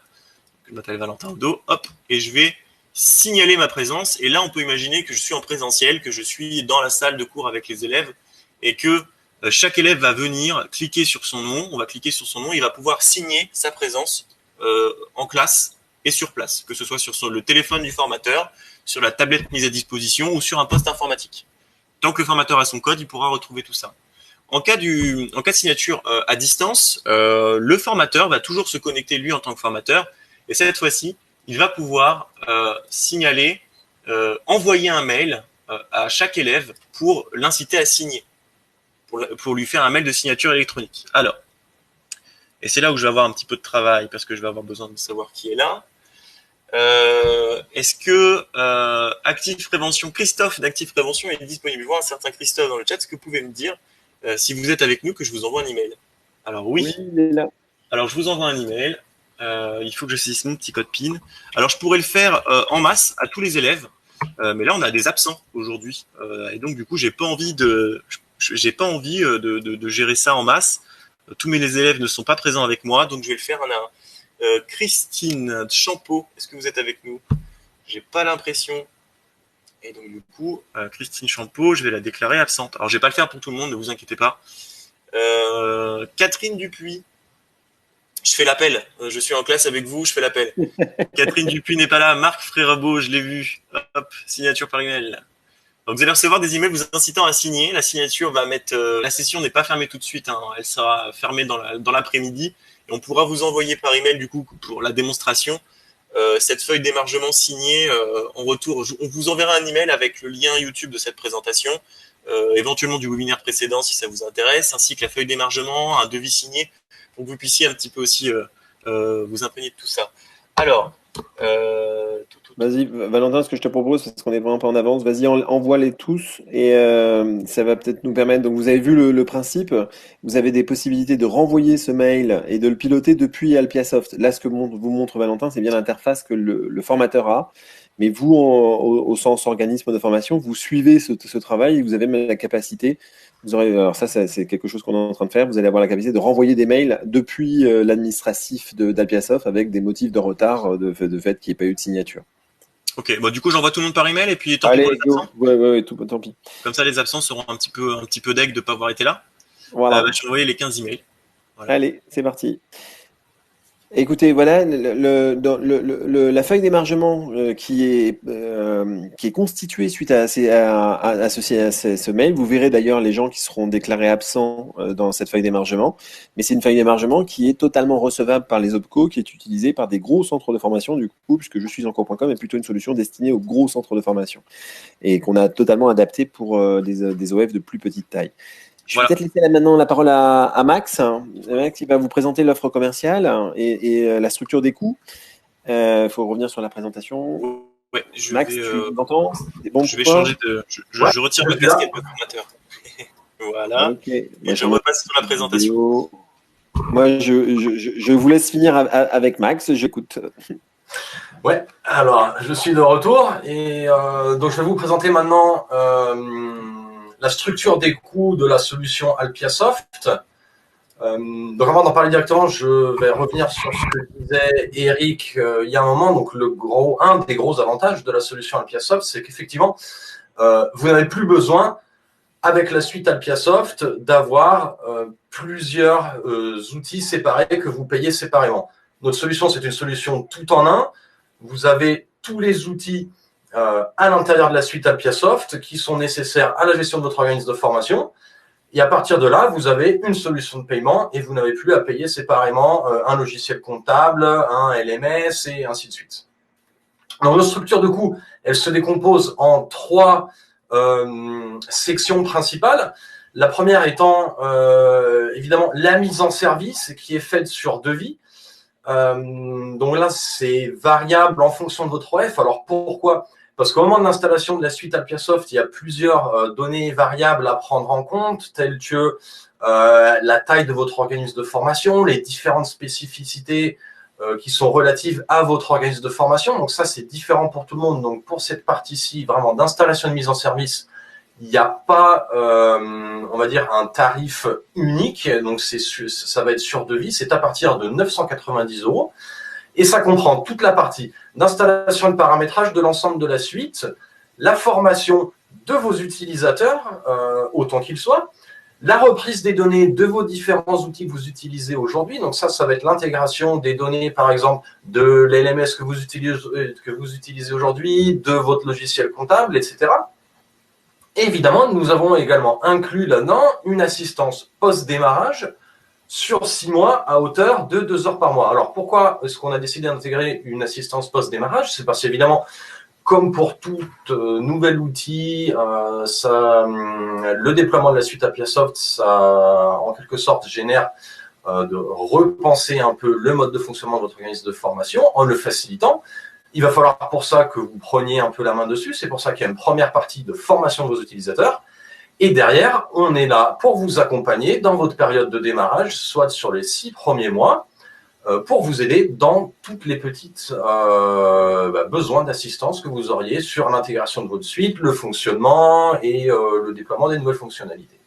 Je m'appelle Valentin Odo. Hop, et je vais signaler ma présence. Et là, on peut imaginer que je suis en présentiel, que je suis dans la salle de cours avec les élèves et que chaque élève va venir cliquer sur son nom. On va cliquer sur son nom. Il va pouvoir signer sa présence en classe et sur place, que ce soit sur le téléphone du formateur, sur la tablette mise à disposition ou sur un poste informatique. Tant que le formateur a son code, il pourra retrouver tout ça. En cas de signature à distance, le formateur va toujours se connecter lui en tant que formateur et cette fois-ci, il va pouvoir signaler envoyer un mail à chaque élève pour l'inciter à signer, pour lui faire un mail de signature électronique. Alors, et c'est là où je vais avoir un petit peu de travail parce que je vais avoir besoin de savoir qui est là. Est-ce que Active Prévention, Christophe d'Active Prévention est disponible? Je vois un certain Christophe dans le chat. Est-ce que vous pouvez me dire si vous êtes avec nous que je vous envoie un email? Alors oui. il est là. Alors je vous envoie un email. Il faut que je saisisse mon petit code PIN. Alors je pourrais le faire en masse à tous les élèves, mais là on a des absents aujourd'hui et donc du coup j'ai pas envie de gérer ça en masse. Tous mes élèves ne sont pas présents avec moi, donc je vais le faire un à un. Christine Champeau, est-ce que vous êtes avec nous? J'ai pas l'impression. Et donc du coup, Christine Champeau, je vais la déclarer absente. Alors je vais pas le faire pour tout le monde, ne vous inquiétez pas. Catherine Dupuis, je fais l'appel. Je suis en classe avec vous, je fais l'appel. Catherine Dupuis n'est pas là. Marc Frérabo, je l'ai vu. Hop, signature par email. Donc vous allez recevoir des emails vous incitant à signer. La signature va mettre. La session n'est pas fermée tout de suite. Hein. Elle sera fermée dans l'après-midi. Et on pourra vous envoyer par email du coup pour la démonstration cette feuille d'émargement signée en retour. On vous enverra un email avec le lien YouTube de cette présentation, éventuellement du webinaire précédent si ça vous intéresse, ainsi que la feuille d'émargement, un devis signé, pour que vous puissiez un petit peu aussi vous imprégner de tout ça. Alors, vas-y, Valentin, ce que je te propose, parce qu'on est vraiment pas en avance, vas-y, envoie-les tous et ça va peut-être nous permettre. Donc, vous avez vu le principe, vous avez des possibilités de renvoyer ce mail et de le piloter depuis Alpiasoft. Là, ce que vous montre Valentin, c'est bien l'interface que le formateur a. Mais vous, au sens organisme de formation, vous suivez ce travail et vous avez même la capacité. Vous aurez, alors ça, c'est quelque chose qu'on est en train de faire. Vous allez avoir la capacité de renvoyer des mails depuis l'administratif d'Alpiasoft avec des motifs de retard de fait qu'il n'y ait pas eu de signature. Ok, bon, du coup, j'envoie tout le monde par email et puis tant pis Allez, pour les absents. Ouais, tant pis. Comme ça, les absents seront un petit peu deg de ne pas avoir été là. Voilà. Je vais envoyer les 15 emails. Voilà. Allez, c'est parti. Écoutez, voilà la feuille d'émargement qui est constituée suite à ce mail. Vous verrez d'ailleurs les gens qui seront déclarés absents dans cette feuille d'émargement. Mais c'est une feuille d'émargement qui est totalement recevable par les OPCO, qui est utilisée par des gros centres de formation du coup, puisque je suis encore.com est plutôt une solution destinée aux gros centres de formation et qu'on a totalement adapté pour des OF de plus petite taille. Je vais peut-être laisser maintenant la parole à Max. Max, il va vous présenter l'offre commerciale et la structure des coûts. Il faut revenir sur la présentation. Ouais, Max, tu m'entends? Je vais changer de. Je retire le casquette de formateur. Voilà. Okay. Et je repasse sur la présentation. Moi, je vous laisse finir avec Max. J'écoute. Ouais, alors je suis de retour et donc je vais vous présenter maintenant la structure des coûts de la solution Alpiasoft. Donc avant d'en parler directement, je vais revenir sur ce que disait Eric il y a un moment. Donc un des gros avantages de la solution Alpiasoft, c'est qu'effectivement, vous n'avez plus besoin, avec la suite Alpiasoft, d'avoir plusieurs outils séparés que vous payez séparément. Notre solution, c'est une solution tout en un. Vous avez tous les outils à l'intérieur de la suite Alpiasoft qui sont nécessaires à la gestion de votre organisme de formation. Et à partir de là, vous avez une solution de paiement et vous n'avez plus à payer séparément un logiciel comptable, un LMS et ainsi de suite. Alors, notre structure de coût, elle se décompose en 3 sections principales. La première étant évidemment la mise en service qui est faite sur devis. Donc là, c'est variable en fonction de votre OF. Alors pourquoi ? Parce qu'au moment de l'installation de la suite Alpiasoft, il y a plusieurs données variables à prendre en compte, telles que la taille de votre organisme de formation, les différentes spécificités qui sont relatives à votre organisme de formation. Donc ça, c'est différent pour tout le monde. Donc pour cette partie-ci, vraiment d'installation et de mise en service, il n'y a pas, on va dire, un tarif unique. Donc ça va être sur devis. C'est à partir de 990 €. Et ça comprend toute la partie d'installation et de paramétrage de l'ensemble de la suite, la formation de vos utilisateurs, autant qu'ils soient, la reprise des données de vos différents outils que vous utilisez aujourd'hui. Donc ça va être l'intégration des données, par exemple, de l'LMS que vous utilisez aujourd'hui, de votre logiciel comptable, etc. Et évidemment, nous avons également inclus là-dedans une assistance post-démarrage sur 6 mois à hauteur de 2 heures par mois. Alors, pourquoi est-ce qu'on a décidé d'intégrer une assistance post-démarrage ? C'est parce qu'évidemment, comme pour tout nouvel outil, le déploiement de la suite Appiasoft, ça, en quelque sorte, génère de repenser un peu le mode de fonctionnement de votre organisme de formation en le facilitant. Il va falloir pour ça que vous preniez un peu la main dessus. C'est pour ça qu'il y a une première partie de formation de vos utilisateurs. Et derrière, on est là pour vous accompagner dans votre période de démarrage, soit sur les 6 premiers mois, pour vous aider dans toutes les petites besoins d'assistance que vous auriez sur l'intégration de votre suite, le fonctionnement et le déploiement des nouvelles fonctionnalités.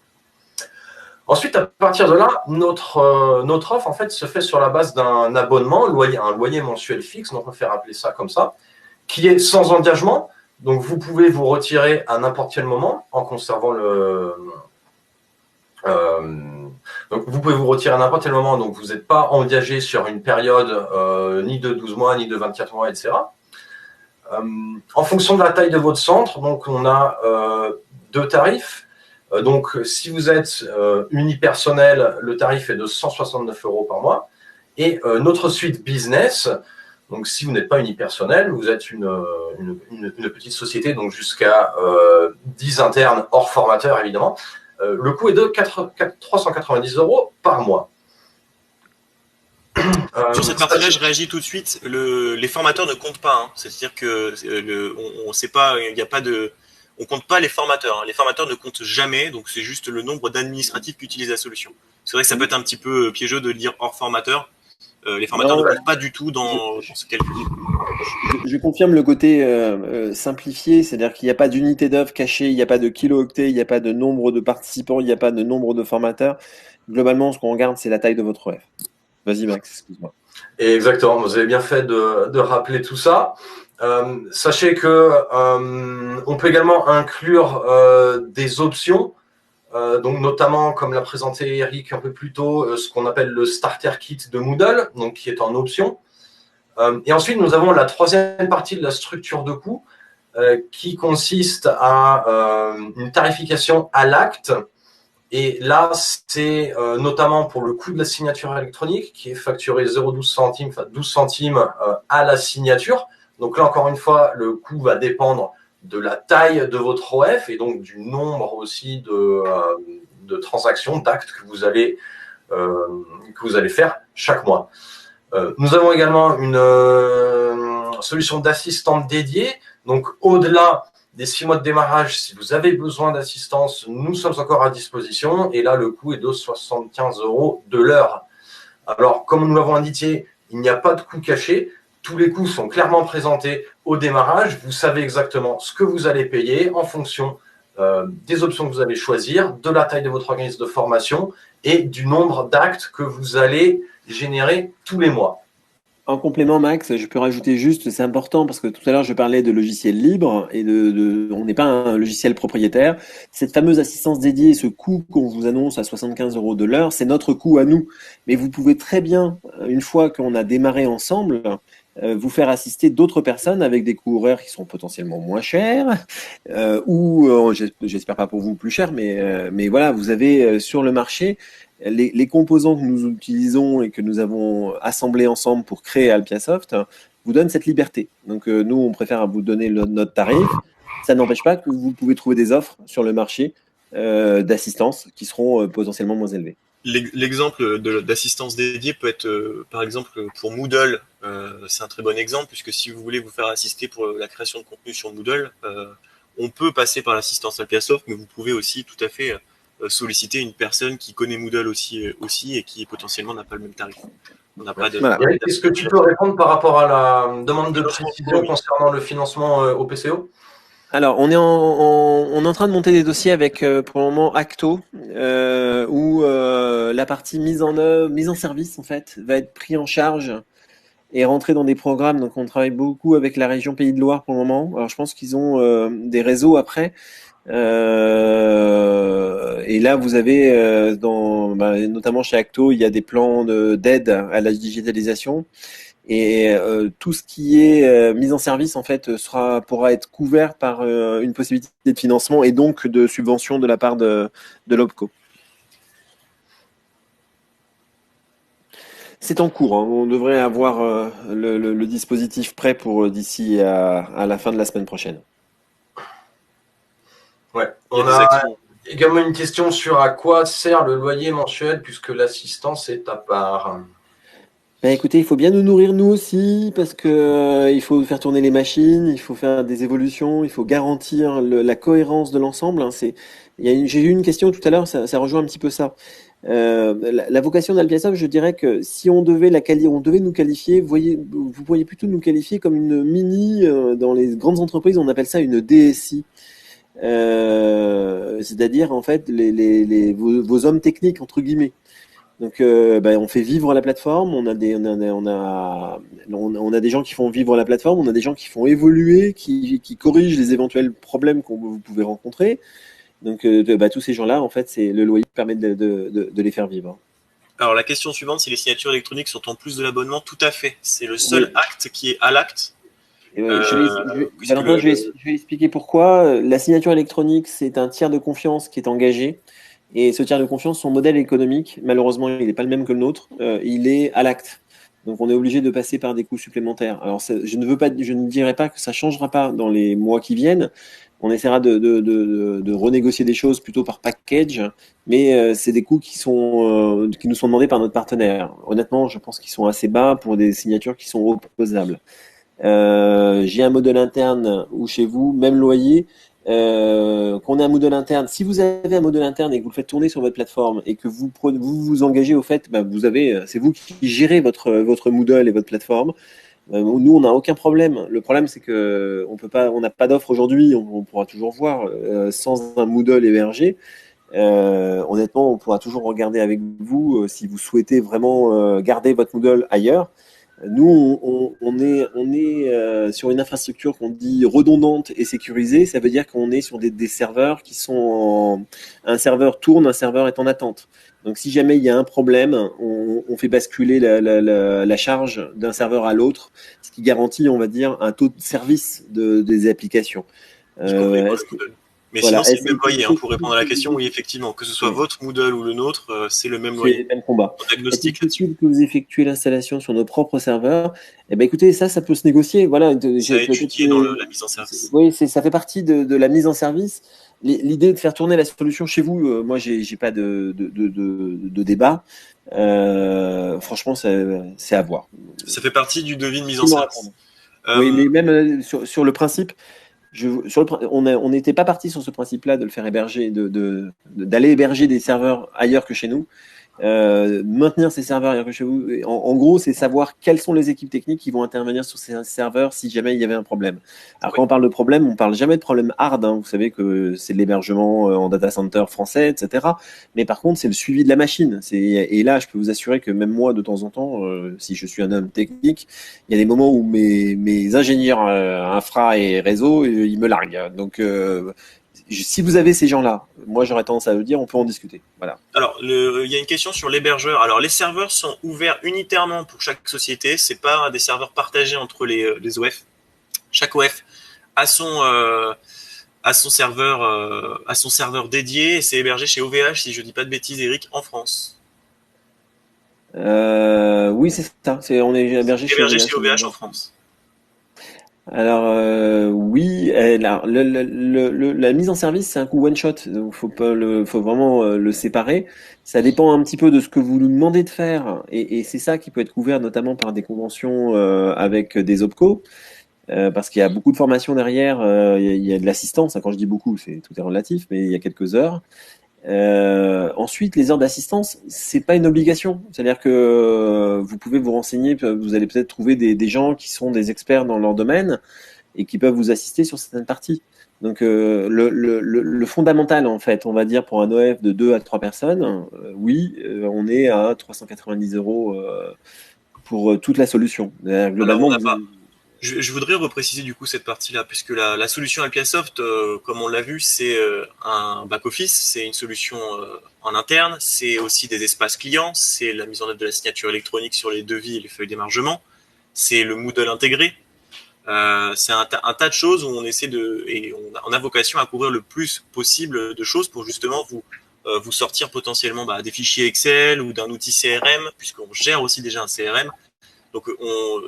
Ensuite, à partir de là, notre offre en fait se fait sur la base d'un abonnement, un loyer mensuel fixe, donc on peut faire appeler ça comme ça, qui est sans engagement. Donc vous pouvez vous retirer à n'importe quel moment en conservant donc vous pouvez vous retirer à n'importe quel moment, donc vous n'êtes pas engagé sur une période ni de 12 mois, ni de 24 mois, etc. En fonction de la taille de votre centre, donc on a 2 tarifs. Donc, si vous êtes unipersonnel, le tarif est de 169 € par mois. Et notre suite business, donc si vous n'êtes pas unipersonnel, vous êtes une petite société, donc jusqu'à 10 internes hors formateur, évidemment, le coût est de 390 € par mois. Sur cette partie-là, je réagis tout de suite. Les formateurs ne comptent pas. Hein. C'est-à-dire que on sait pas, il n'y a pas de... On compte pas les formateurs. Hein. Les formateurs ne comptent jamais, donc c'est juste le nombre d'administratifs qui utilisent la solution. C'est vrai que ça peut être un petit peu piégeux de le dire hors formateur. Les formateurs ne comptent pas du tout dans ce calcul. Je confirme le côté simplifié, c'est-à-dire qu'il n'y a pas d'unité d'œuvre cachée, il n'y a pas de kilo-octets, il n'y a pas de nombre de participants, il n'y a pas de nombre de formateurs. Globalement, ce qu'on regarde, c'est la taille de votre OF. Vas-y, Max, excuse-moi. Exactement, vous avez bien fait de rappeler tout ça. Sachez que on peut également inclure des options, donc notamment, comme l'a présenté Eric un peu plus tôt, ce qu'on appelle le Starter Kit de Moodle, donc qui est en option. Et ensuite, nous avons la troisième partie de la structure de coût, qui consiste à une tarification à l'acte. Et là, c'est notamment pour le coût de la signature électronique, qui est facturé 0,12 centimes, enfin 12 centimes à la signature. Donc là, encore une fois, le coût va dépendre de la taille de votre OF et donc du nombre aussi de transactions, d'actes que vous allez faire chaque mois. Nous avons également une solution d'assistante dédiée. Donc, au-delà des 6 mois de démarrage, si vous avez besoin d'assistance, nous sommes encore à disposition. Et là, le coût est de 75 € de l'heure. Alors, comme nous l'avons indiqué, il n'y a pas de coût caché. Tous les coûts sont clairement présentés au démarrage. Vous savez exactement ce que vous allez payer en fonction des options que vous allez choisir, de la taille de votre organisme de formation et du nombre d'actes que vous allez générer tous les mois. En complément, Max, je peux rajouter juste, c'est important parce que tout à l'heure je parlais de logiciel libre et on n'est pas un logiciel propriétaire. Cette fameuse assistance dédiée, ce coût qu'on vous annonce à 75 € de l'heure, c'est notre coût à nous. Mais vous pouvez très bien, une fois qu'on a démarré ensemble, vous faire assister d'autres personnes avec des coûts horaires qui sont potentiellement moins chers ou, j'espère pas pour vous plus chers, mais voilà, vous avez sur le marché les composants que nous utilisons et que nous avons assemblés ensemble pour créer Appiasoft vous donnent cette liberté. Donc nous, on préfère vous donner notre tarif. Ça n'empêche pas que vous pouvez trouver des offres sur le marché d'assistance qui seront potentiellement moins élevées. L'exemple d'assistance dédiée peut être, par exemple, pour Moodle, c'est un très bon exemple, puisque si vous voulez vous faire assister pour la création de contenu sur Moodle, on peut passer par l'assistance Appiasoft, mais vous pouvez aussi tout à fait solliciter une personne qui connaît Moodle aussi et qui potentiellement n'a pas le même tarif. On n'a pas de... Voilà. Est-ce que tu peux répondre par rapport à la demande de précision concernant le financement au PCO ? Alors, on est en train de monter des dossiers avec pour le moment Acto, où la partie mise en service en fait, va être pris en charge et rentrer dans des programmes. Donc, on travaille beaucoup avec la région Pays de Loire pour le moment. Alors, je pense qu'ils ont des réseaux après. Et là, vous avez notamment chez Acto, il y a des plans d'aide à la digitalisation. Et tout ce qui est mise en service en fait pourra être couvert par une possibilité de financement et donc de subvention de la part de l'OPCO. C'est en cours, hein. On devrait avoir le dispositif prêt pour d'ici à la fin de la semaine prochaine. Ouais. Il y a On des a actions. également une question sur à quoi sert le loyer mensuel puisque l'assistance est à part. Ben écoutez, il faut bien nous nourrir nous aussi parce que il faut faire tourner les machines, il faut faire des évolutions, il faut garantir la cohérence de l'ensemble, hein. J'ai eu une question tout à l'heure, ça rejoint un petit peu ça. La vocation d'Alpiasoft, je dirais que si on devait on devait nous qualifier, vous pourriez plutôt nous qualifier comme une mini, dans les grandes entreprises, on appelle ça une DSI. C'est-à-dire en fait vos hommes techniques entre guillemets. Donc, on fait vivre la plateforme. On a des gens qui font vivre la plateforme. On a des gens qui font évoluer, qui corrigent les éventuels problèmes que vous pouvez rencontrer. Donc, tous ces gens-là, en fait, c'est le loyer qui permet de les faire vivre. Alors la question suivante, si les signatures électroniques sont en plus de l'abonnement, tout à fait. C'est le seul acte qui est à l'acte. Valentin, je vais expliquer pourquoi. La signature électronique, c'est un tiers de confiance qui est engagé. Et ce tiers de confiance, son modèle économique, malheureusement, il n'est pas le même que le nôtre. Il est à l'acte. Donc, on est obligé de passer par des coûts supplémentaires. Alors, je ne dirais pas que ça changera pas dans les mois qui viennent. On essaiera de renégocier des choses plutôt par package, mais c'est des coûts qui nous sont demandés par notre partenaire. Honnêtement, je pense qu'ils sont assez bas pour des signatures qui sont opposables. J'ai un modèle interne ou chez vous, même loyer. Qu'on ait un modèle interne, si vous avez un modèle interne et que vous le faites tourner sur votre plateforme et que vous engagez au fait, c'est vous qui gérez votre Moodle et votre plateforme. Nous, on n'a aucun problème. Le problème, c'est que on n'a pas d'offre aujourd'hui. On pourra toujours voir sans un Moodle hébergé. Honnêtement, on pourra toujours regarder avec vous si vous souhaitez vraiment garder votre Moodle ailleurs. Nous, on est sur une infrastructure qu'on dit redondante et sécurisée. Ça veut dire qu'on est sur des serveurs qui sont un serveur tourne, un serveur est en attente. Donc, si jamais il y a un problème, on fait basculer la charge d'un serveur à l'autre, ce qui garantit, on va dire, un taux de service des applications. Mais Voilà. sinon, c'est le même loyer. Pour répondre à la question, oui, effectivement, que ce soit votre Moodle ou le nôtre, c'est le même loyer. C'est le même combat. Diagnostic Est-il que vous effectuez l'installation sur nos propres serveurs? Eh ben, écoutez, ça peut se négocier. Voilà. C'est à étudier dans la mise en service. Oui, ça fait partie de la mise en service. L'idée de faire tourner la solution chez vous, moi, j'ai pas de débat. Franchement, c'est à voir. Ça fait partie du devis de mise en service. Oui, mais même sur le principe, on n'était pas parti sur ce principe-là de le faire héberger, d'aller héberger des serveurs ailleurs que chez nous. Maintenir ces serveurs ailleurs que chez vous. En gros, c'est savoir quelles sont les équipes techniques qui vont intervenir sur ces serveurs si jamais il y avait un problème. Alors, quand on parle de problème, on parle jamais de problème hard, hein. Vous savez que c'est de l'hébergement en data center français, etc. Mais par contre, c'est le suivi de la machine. Et là, je peux vous assurer que même moi, de temps en temps, si je suis un homme technique, il y a des moments où mes ingénieurs infra et réseau, ils me larguent. Donc, si vous avez ces gens-là, moi j'aurais tendance à le dire, on peut en discuter. Voilà. Alors, il y a une question sur l'hébergeur. Alors, les serveurs sont ouverts unitairement pour chaque société. C'est pas des serveurs partagés entre les OF. Chaque OF a son serveur dédié et c'est hébergé chez OVH, si je dis pas de bêtises, Eric, en France. Oui, c'est ça. On est hébergé chez OVH en France. Alors oui, la mise en service, c'est un coup one shot, donc faut vraiment le séparer. Ça dépend un petit peu de ce que vous nous demandez de faire, et c'est ça qui peut être couvert notamment par des conventions avec des OPCO, parce qu'il y a beaucoup de formations derrière. Il y a de l'assistance. Quand je dis beaucoup, tout est relatif, mais il y a quelques heures. Ensuite, les heures d'assistance, c'est pas une obligation. C'est-à-dire que vous pouvez vous renseigner, vous allez peut-être trouver des gens qui sont des experts dans leur domaine et qui peuvent vous assister sur certaines parties. Donc, le fondamental, en fait, on va dire pour un OF de 2 à 3 personnes, oui, on est à 390 € pour toute la solution. Globalement, je voudrais repréciser du coup cette partie-là, puisque la solution Alpiasoft, comme on l'a vu, c'est un back-office, c'est une solution en interne, c'est aussi des espaces clients, c'est la mise en œuvre de la signature électronique sur les devis et les feuilles d'émargement, c'est le Moodle intégré, c'est un tas de choses où on essaie on a vocation à couvrir le plus possible de choses pour justement vous vous sortir potentiellement des fichiers Excel ou d'un outil CRM, puisqu'on gère aussi déjà un CRM. Donc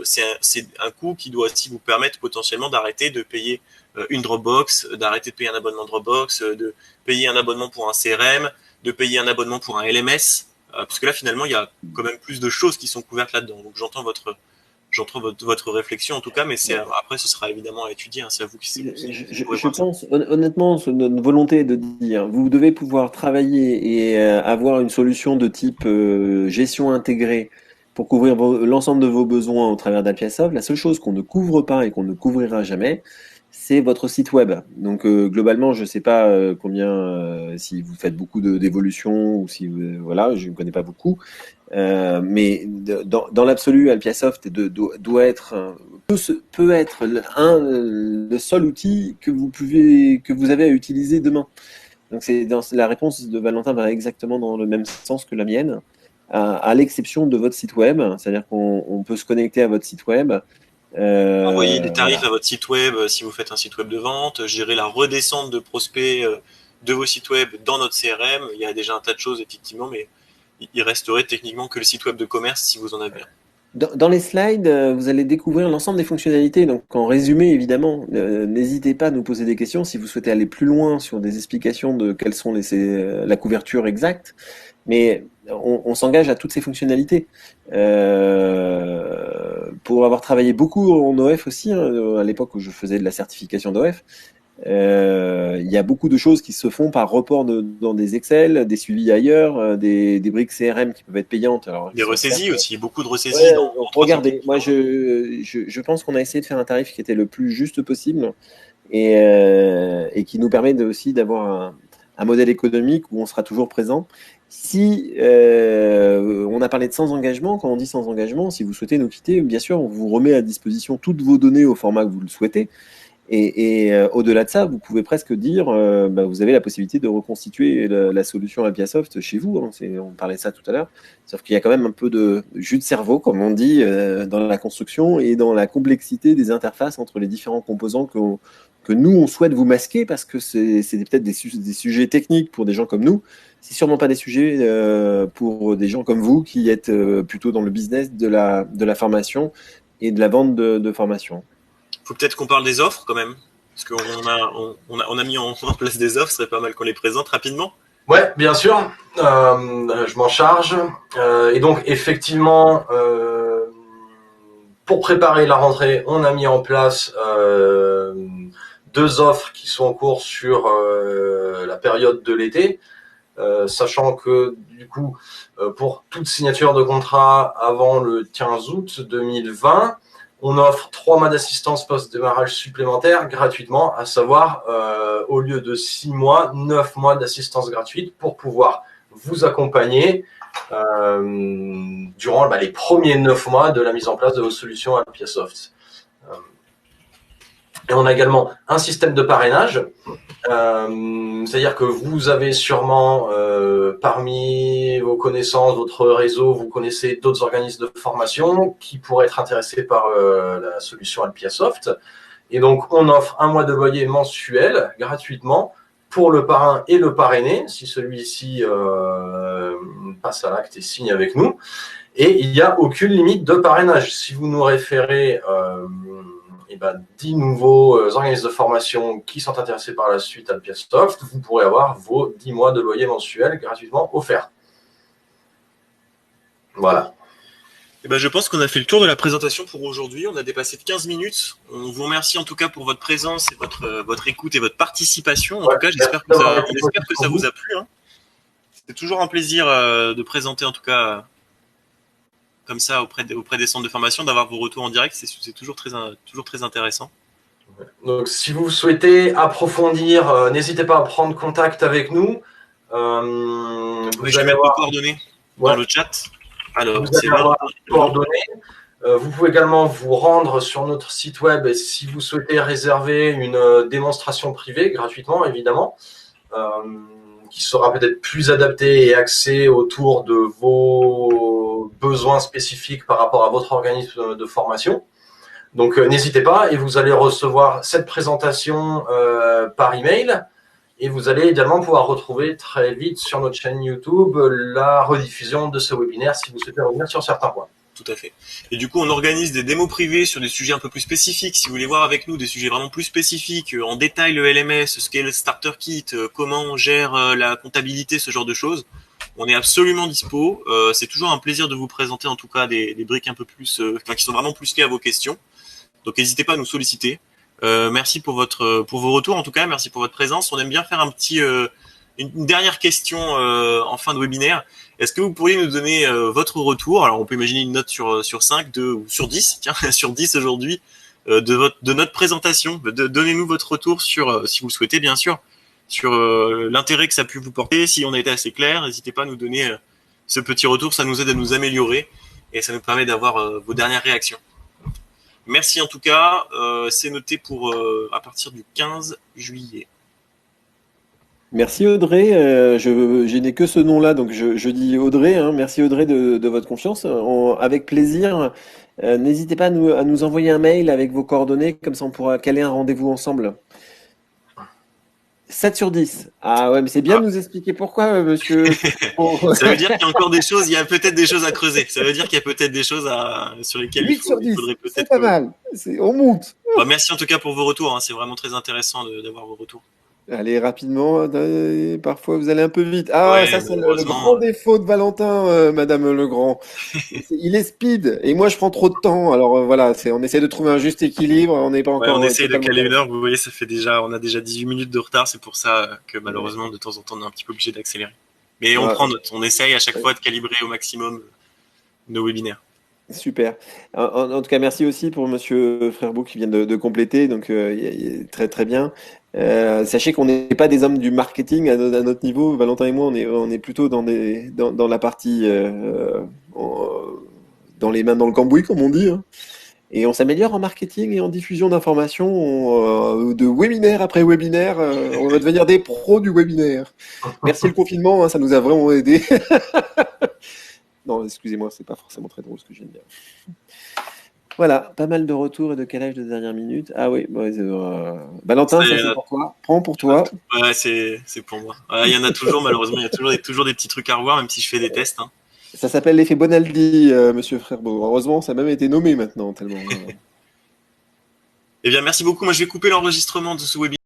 c'est un coût qui doit aussi vous permettre potentiellement d'arrêter de payer une Dropbox, d'arrêter de payer un abonnement Dropbox, de payer un abonnement pour un CRM, de payer un abonnement pour un LMS, parce que là finalement il y a quand même plus de choses qui sont couvertes là-dedans. Donc j'entends votre réflexion en tout cas, mais après ce sera évidemment à étudier. C'est à vous qui. Je pense honnêtement, notre volonté est de dire, vous devez pouvoir travailler et avoir une solution de type gestion intégrée pour couvrir l'ensemble de vos besoins au travers d'Alpiasoft. La seule chose qu'on ne couvre pas et qu'on ne couvrira jamais, c'est votre site web. Donc globalement, je ne sais pas combien, si vous faites beaucoup d'évolutions ou si voilà, je ne connais pas beaucoup. Mais dans l'absolu, Alpiasoft doit être peut être le seul outil que vous avez à utiliser demain. Donc la réponse de Valentin va exactement dans le même sens que la mienne, à l'exception de votre site web, c'est-à-dire qu'on peut se connecter à votre site web. Envoyer des tarifs à votre site web si vous faites un site web de vente, gérer la redescente de prospects de vos sites web dans notre CRM. Il y a déjà un tas de choses effectivement, mais il resterait techniquement que le site web de commerce si vous en avez un. Dans les slides, vous allez découvrir l'ensemble des fonctionnalités. Donc, en résumé, évidemment, n'hésitez pas à nous poser des questions si vous souhaitez aller plus loin sur des explications de quelles sont la couverture exacte. Mais on s'engage à toutes ces fonctionnalités. Pour avoir travaillé beaucoup en OF aussi, à l'époque où je faisais de la certification d'OF, il y a beaucoup de choses qui se font par report dans des Excel, des suivis ailleurs, des briques CRM qui peuvent être payantes. Alors, des ressaisies aussi, beaucoup de ressaisies. Regardez, moi je pense qu'on a essayé de faire un tarif qui était le plus juste possible et qui nous permet aussi d'avoir un modèle économique où on sera toujours présent. Si on a parlé de sans engagement, quand on dit sans engagement, si vous souhaitez nous quitter, bien sûr, on vous remet à disposition toutes vos données au format que vous le souhaitez. Et au-delà de ça, vous pouvez presque dire, vous avez la possibilité de reconstituer la solution Alpiasoft chez vous. On parlait de ça tout à l'heure. Sauf qu'il y a quand même un peu de jus de cerveau, comme on dit, dans la construction et dans la complexité des interfaces entre les différents composants que nous, on souhaite vous masquer parce que c'est peut-être des sujets techniques pour des gens comme nous. C'est sûrement pas des sujets pour des gens comme vous qui êtes plutôt dans le business de la formation et de la vente de formation. Faut peut-être qu'on parle des offres quand même, parce qu'on a mis en place des offres, ce serait pas mal qu'on les présente rapidement. Ouais, bien sûr, je m'en charge. Et donc effectivement, pour préparer la rentrée, on a mis en place 2 offres qui sont en cours sur la période de l'été, sachant que du coup, pour toute signature de contrat avant le 15 août 2020, on offre 3 mois d'assistance post-démarrage supplémentaire gratuitement, à savoir, au lieu de 6 mois, 9 mois d'assistance gratuite pour pouvoir vous accompagner durant les premiers 9 mois de la mise en place de vos solutions Alpiasoft. Et on a également un système de parrainage, c'est-à-dire que vous avez sûrement parmi vos connaissances, votre réseau, vous connaissez d'autres organismes de formation qui pourraient être intéressés par la solution Alpiasoft. Et donc, on offre 1 mois de loyer mensuel gratuitement pour le parrain et le parrainé, si celui-ci passe à l'acte et signe avec nous. Et il n'y a aucune limite de parrainage. Si vous nous référez 10 nouveaux organismes de formation qui sont intéressés par la suite Alpiasoft, vous pourrez avoir vos 10 mois de loyer mensuel gratuitement offerts. Voilà. Je pense qu'on a fait le tour de la présentation pour aujourd'hui. On a dépassé de 15 minutes. On vous remercie en tout cas pour votre présence et votre écoute et votre participation. En tout cas, j'espère que ça vous a plu. C'est toujours un plaisir de présenter en tout cas comme ça auprès des centres de formation, d'avoir vos retours en direct, c'est toujours très intéressant. Donc, si vous souhaitez approfondir, n'hésitez pas à prendre contact avec nous. Je vais mettre vos coordonnées dans le chat. Alors, vous allez avoir les coordonnées. Vous pouvez également vous rendre sur notre site web et si vous souhaitez réserver une démonstration privée gratuitement, évidemment, qui sera peut-être plus adaptée et axée autour de vos besoins spécifiques par rapport à votre organisme de formation. Donc, n'hésitez pas et vous allez recevoir cette présentation par email Et vous allez également pouvoir retrouver très vite sur notre chaîne YouTube la rediffusion de ce webinaire si vous souhaitez revenir sur certains points. Tout à fait. Et du coup, on organise des démos privées sur des sujets un peu plus spécifiques. Si vous voulez voir avec nous des sujets vraiment plus spécifiques, en détail le LMS, ce qu'est le Starter Kit, comment on gère la comptabilité, ce genre de choses, on est absolument dispo. C'est toujours un plaisir de vous présenter en tout cas des briques un peu plus, qui sont vraiment plus liées à vos questions. Donc n'hésitez pas à nous solliciter. Merci pour vos retours en tout cas. Merci pour votre présence. On aime bien faire une dernière question en fin de webinaire. Est-ce que vous pourriez nous donner votre retour? Alors, on peut imaginer une note sur 5, 2 ou sur 10, tiens, sur 10 aujourd'hui, de notre présentation. Donnez-nous votre retour sur, si vous le souhaitez, bien sûr, sur l'intérêt que ça a pu vous porter. Si on a été assez clair, n'hésitez pas à nous donner ce petit retour. Ça nous aide à nous améliorer et ça nous permet d'avoir vos dernières réactions. Merci en tout cas. C'est noté pour à partir du 15 juillet. Merci Audrey, je n'ai que ce nom-là, donc je dis Audrey, hein. Merci Audrey de votre confiance. Avec plaisir, n'hésitez pas à nous envoyer un mail avec vos coordonnées, comme ça on pourra caler un rendez-vous ensemble. 7 sur 10. Ah ouais, mais c'est bien de nous expliquer pourquoi, monsieur. Ça veut dire qu'il y a encore des choses, il y a peut-être des choses à creuser. Ça veut dire qu'il y a peut-être des choses sur lesquelles 8 sur 10, faudrait peut-être... c'est pas mal, on monte. Bah, merci en tout cas pour vos retours, hein. C'est vraiment très intéressant d'avoir vos retours. Allez, rapidement, parfois vous allez un peu vite. Ah, ouais, ça c'est le grand défaut de Valentin, Madame Legrand. Il est speed, et moi je prends trop de temps. Alors voilà, on essaie de trouver un juste équilibre, on n'est pas encore... on essaie de caler une heure, vous voyez, on a déjà 18 minutes de retard, c'est pour ça que malheureusement de temps en temps on est un petit peu obligé d'accélérer. Mais on prend note, on essaye à chaque fois de calibrer au maximum nos webinaires. Super. En tout cas, merci aussi pour Monsieur Frerbeau qui vient de compléter, donc très très bien. Sachez qu'on n'est pas des hommes du marketing à notre niveau. Valentin et moi, on est plutôt dans la partie dans les mains dans le cambouis, comme on dit, hein. Et on s'améliore en marketing et en diffusion d'informations, de webinaire après webinaire. On va devenir des pros du webinaire. Merci le confinement, hein, ça nous a vraiment aidé. Non, excusez-moi, c'est pas forcément très drôle ce que je viens de dire. Voilà, pas mal de retours et de calage de dernière minute. Ah oui, Valentin, ça c'est pour toi. Prends pour toi. Ouais, c'est pour moi. Il y en a toujours, malheureusement, il y a toujours des petits trucs à revoir, même si je fais des tests. Hein. Ça s'appelle l'effet Bonaldi, Monsieur Frerbeau. Heureusement, ça a même été nommé maintenant, tellement. Eh bien, merci beaucoup. Moi, je vais couper l'enregistrement de ce webinaire.